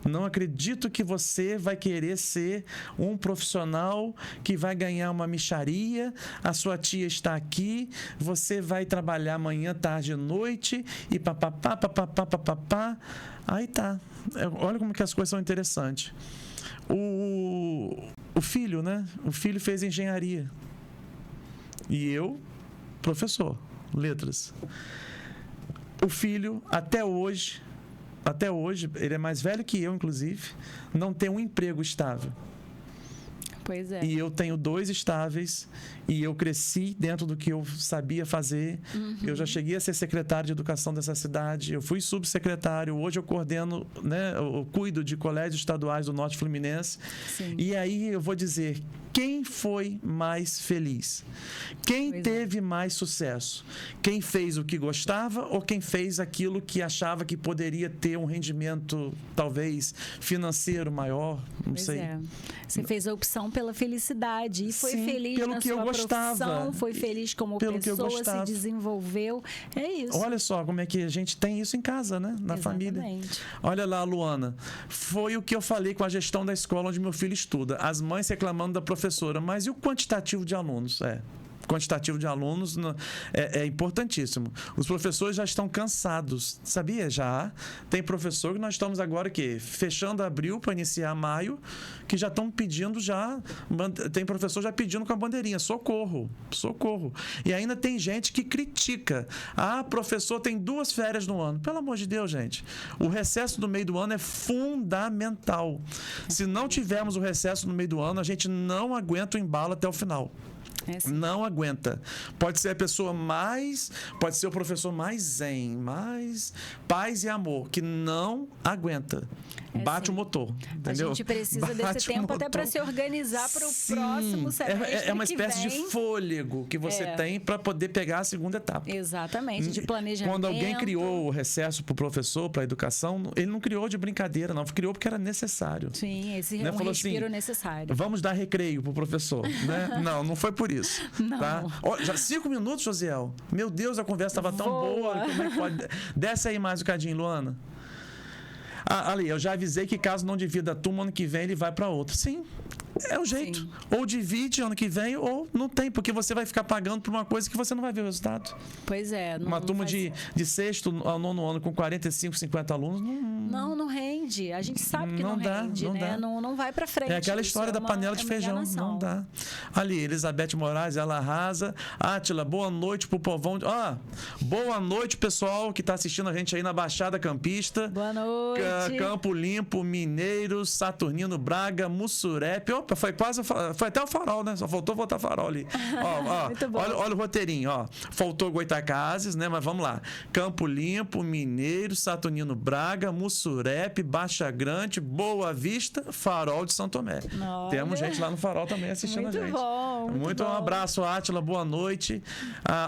Não acredito que você vai querer ser um profissional que vai ganhar uma mixaria, a sua tia está aqui, você vai trabalhar manhã, tarde e noite e papapá, papapá, papapá. Aí tá. Olha como que as coisas são interessantes. O filho, né? O filho fez engenharia. E eu, professor, letras. O filho, até hoje, ele é mais velho que eu, inclusive, não tem um emprego estável. Pois é. E eu tenho 2 estáveis e eu cresci dentro do que eu sabia fazer. Eu já cheguei a ser secretário de educação dessa cidade, eu fui subsecretário, hoje eu coordeno, né, eu cuido de colégios estaduais do Norte Fluminense. Sim. E aí eu vou dizer, quem foi mais feliz? Quem teve mais sucesso? Quem fez o que gostava ou quem fez aquilo que achava que poderia ter um rendimento, talvez, financeiro maior? Não sei. É. Você fez a opção pela felicidade e foi feliz pelo na que sua eu gostava. profissão, foi feliz como pessoa, se desenvolveu. É isso. Olha só como é que a gente tem isso em casa, né? Na família. Olha lá, Luana. Foi o que eu falei com a gestão da escola onde meu filho estuda. As mães reclamando da professora, mas e o quantitativo de alunos? Quantitativo de alunos é importantíssimo. Os professores já estão cansados, sabia? Já tem professor que nós estamos agora fechando abril para iniciar maio, que já estão pedindo tem professor já pedindo com a bandeirinha, socorro. E ainda tem gente que critica. Professor tem 2 férias no ano. Pelo amor de Deus, gente. O recesso do meio do ano é fundamental. Se não tivermos o recesso no meio do ano, a gente não aguenta o embalo até o final. Não aguenta. Pode ser pode ser o professor mais zen, mais paz e amor, que não aguenta. Bate o motor, entendeu? A gente precisa desse tempo até para se organizar para o próximo semestre. É uma espécie de fôlego que você tem para poder pegar a segunda etapa. Exatamente, de planejamento. Quando alguém criou o recesso para o professor, para a educação, ele não criou de brincadeira, não. Criou porque era necessário. Sim, esse né? um respiro necessário. Vamos dar recreio para o professor, né? Não foi por isso. Não. Tá? Já 5 minutos, Josiel. Meu Deus, a conversa estava tão boa. Como é que pode... Desce aí mais um cadinho, Luana. Ali, eu já avisei que caso não divida a turma, ano que vem ele vai para outro. Sim, é o jeito. Sim. Ou divide ano que vem, ou não tem, porque você vai ficar pagando por uma coisa que você não vai ver o resultado. Pois é. Uma turma de 6º ao 9º ano com 45, 50 alunos, não rende. A gente sabe que não rende, né? Não vai para frente. É aquela história da panela de feijão. Não dá. Ali, Elizabeth Moraes, ela arrasa. Átila, boa noite pro povão. Boa noite, pessoal que está assistindo a gente aí na Baixada Campista. Boa noite. Campo Limpo, Mineiros, Saturnino Braga, Mussurepe. Opa, foi até o Farol, né? Só faltou botar Farol ali. Muito bom. Olha o roteirinho, Faltou Goitacazes, né? Mas vamos lá. Campo Limpo, Mineiros, Saturnino Braga, Mussurepe, Baixa Grande, Boa Vista, Farol de São Tomé. Olha. Temos gente lá no Farol também assistindo a gente. Muito bom. Um abraço, Átila. Boa noite.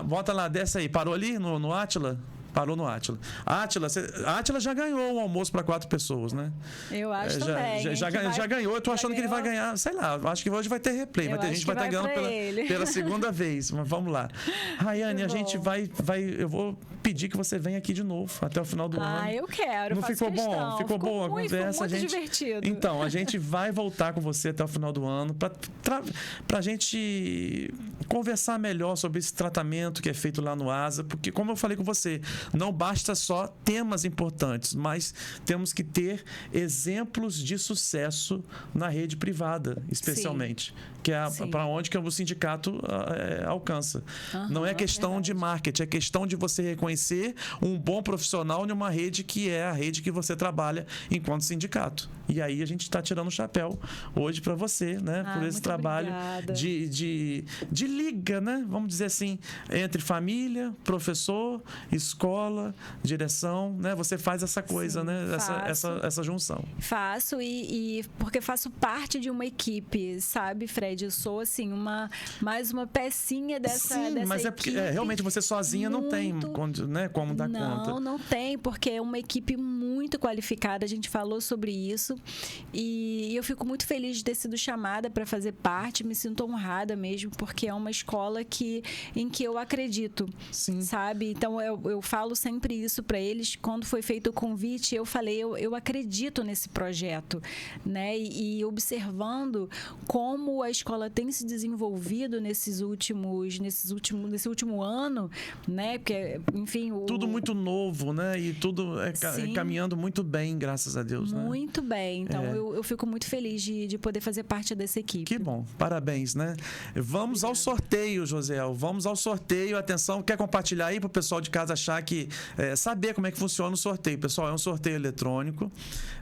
Bota lá, desce aí. Parou ali no Átila? Parou no Átila. Átila já ganhou um almoço para 4 pessoas, né? Eu acho também. Já ganhou. Eu tô achando que ele vai ganhar, sei lá, acho que hoje vai ter replay. Vai ter gente que vai estar ganhando pela segunda vez. Mas vamos lá. Rayane, a gente vai. Eu vou pedir que você venha aqui de novo até o final do ano. Eu quero. Não ficou questão. bom? Ficou boa a conversa? Ficou muito divertido. Então, a gente vai voltar com você até o final do ano para a gente conversar melhor sobre esse tratamento que é feito lá no ASA, porque, como eu falei com você, não basta só temas importantes, mas temos que ter exemplos de sucesso na rede privada, especialmente. Sim. Que é para onde que o sindicato alcança. Não é questão de marketing, é questão de você reconhecer um bom profissional em uma rede que é a rede que você trabalha enquanto sindicato. E aí a gente está tirando o chapéu hoje para você, né? Por esse trabalho de liga, né? Vamos dizer assim, entre família, professor, escola, direção, né? Você faz essa coisa, sim, né? Essa junção. Faço e porque faço parte de uma equipe, sabe, Fred? Eu sou, assim, mais uma pecinha dessa mas equipe. É porque realmente você sozinha não tem, né, como dar conta. Não tem, porque é uma equipe muito qualificada, a gente falou sobre isso, e eu fico muito feliz de ter sido chamada para fazer parte, me sinto honrada mesmo, porque é uma escola em que eu acredito, sim, sabe? Então, eu falo sempre isso para eles. Quando foi feito o convite, eu falei, eu acredito nesse projeto, né? E observando como a escola tem se desenvolvido nesse último ano, né? Porque, enfim, tudo muito novo, né? E tudo caminhando muito bem, graças a Deus, né? Muito bem. Então, eu fico muito feliz de poder fazer parte dessa equipe. Que bom. Parabéns, né? Vamos ao sorteio, Josiel. Vamos ao sorteio. Atenção, quer compartilhar aí para o pessoal de casa achar que... saber como é que funciona o sorteio. Pessoal, é um sorteio eletrônico,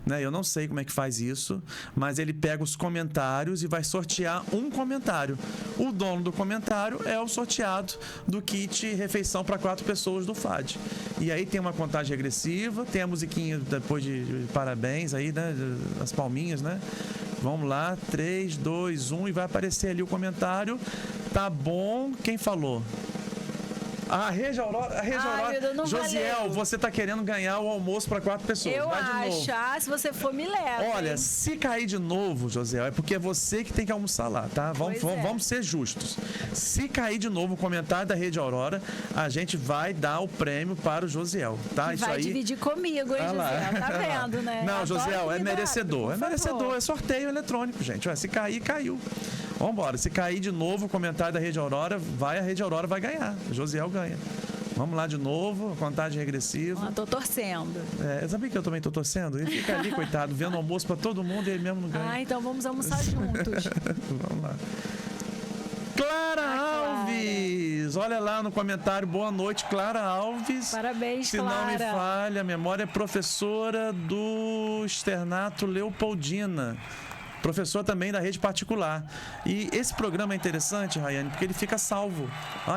né? Eu não sei como é que faz isso, mas ele pega os comentários e vai sortear um comentário. O dono do comentário é o sorteado do kit refeição para 4 pessoas do FAD. E aí tem uma contagem regressiva, tem a musiquinha depois de parabéns aí, né? As palminhas, né? Vamos lá, 3, 2, 1 e vai aparecer ali o comentário. Tá bom, quem falou? A Rede Aurora. Josiel, valeu. Você tá querendo ganhar o almoço para 4 pessoas. Eu vai de acho. Novo. Se você for, me leva. Olha, se cair de novo, Josiel, é porque é você que tem que almoçar lá, tá? Vamos ser justos. Se cair de novo o comentário da Rede Aurora, a gente vai dar o prêmio para o Josiel, tá? Isso vai aí... dividir comigo, hein, Josiel? Tá vendo, né? Não, Josiel, é merecedor. É merecedor. É sorteio eletrônico, gente. Se cair, caiu. Vambora. Se cair de novo o comentário da Rede Aurora, a Rede Aurora vai ganhar. O Josiel ganha. Vamos lá de novo, contagem regressiva. Tô torcendo. Sabia que eu também tô torcendo? Ele fica ali, coitado, vendo almoço pra todo mundo e ele mesmo não ganha. Então vamos almoçar juntos. Vamos lá. Clara Alves! Olha lá no comentário, boa noite, Clara Alves. Parabéns, Se Clara. não me falha, a memória é professora do Externato Leopoldina. Professor também da rede particular. E esse programa é interessante, Rayane, porque ele fica salvo.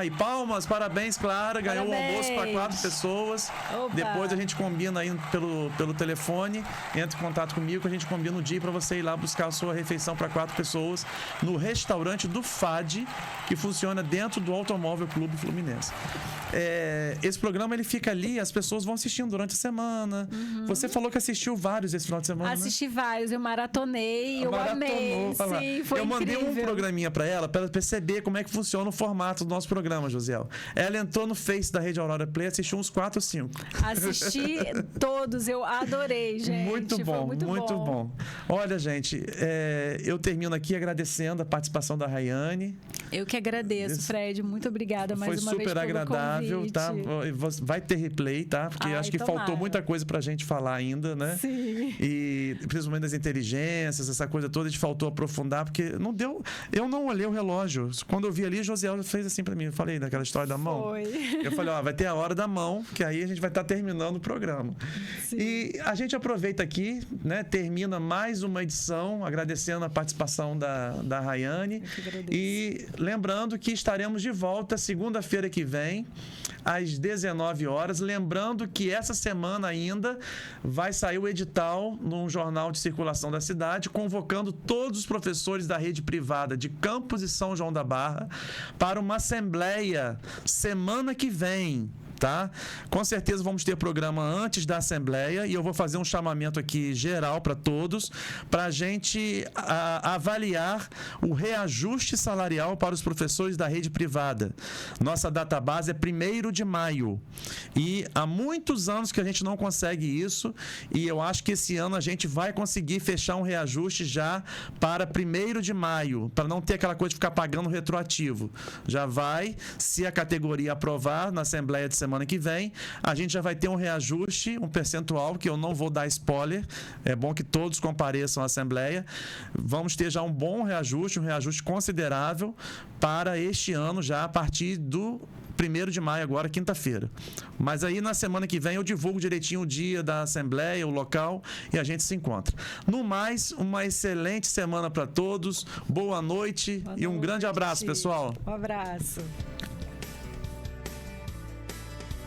E palmas, parabéns, Clara. Ganhou um almoço para 4 pessoas. Opa. Depois a gente combina aí pelo telefone. Entra em contato comigo que a gente combina o dia para você ir lá buscar a sua refeição para 4 pessoas no restaurante do FAD, que funciona dentro do Automóvel Clube Fluminense. Esse programa ele fica ali, as pessoas vão assistindo durante a semana. Você falou que assistiu vários esse final de semana, Assisti vários, eu maratonei, eu amei. Sim, foi eu mandei incrível. Um programinha para ela perceber como é que funciona o formato do nosso programa, Josiel. Ela entrou no Face da Rede Aurora Play, assistiu uns 4 ou 5. Assisti todos, eu adorei, gente. Muito bom, muito bom. Olha, gente, eu termino aqui agradecendo a participação da Rayane. Eu que agradeço, Fred. Muito obrigada mais uma vez pelo convite. Foi super agradável, tá? Vai ter replay, tá? Porque acho que faltou muita coisa pra gente falar ainda, né? Sim. E principalmente das inteligências, essa coisa toda, a gente faltou aprofundar, porque não deu... Eu não olhei o relógio. Quando eu vi ali, Josiel fez assim pra mim. Eu falei daquela história da mão. Foi. Eu falei, vai ter a hora da mão, que aí a gente vai estar terminando o programa. Sim. E a gente aproveita aqui, né? Termina mais uma edição, agradecendo a participação da Rayane. E lembrando que estaremos de volta segunda-feira que vem, às 19 horas. Lembrando que essa semana ainda vai sair o edital num jornal de circulação da cidade, convocando todos os professores da rede privada de Campos e São João da Barra para uma assembleia semana que vem. tá? Com certeza vamos ter programa antes da Assembleia e eu vou fazer um chamamento aqui geral para todos, para a gente avaliar o reajuste salarial para os professores da rede privada. Nossa database é 1º de maio e há muitos anos que a gente não consegue isso e eu acho que esse ano a gente vai conseguir fechar um reajuste já para 1º de maio, para não ter aquela coisa de ficar pagando retroativo. Já vai, se a categoria aprovar na Assembleia de semana que vem, a gente já vai ter um reajuste, um percentual, que eu não vou dar spoiler, é bom que todos compareçam à Assembleia. Vamos ter já um bom reajuste, um reajuste considerável para este ano, já a partir do 1º de maio, agora, quinta-feira. Mas aí, na semana que vem, eu divulgo direitinho o dia da Assembleia, o local, e a gente se encontra. No mais, uma excelente semana para todos. Boa noite e um grande abraço, pessoal. Um abraço.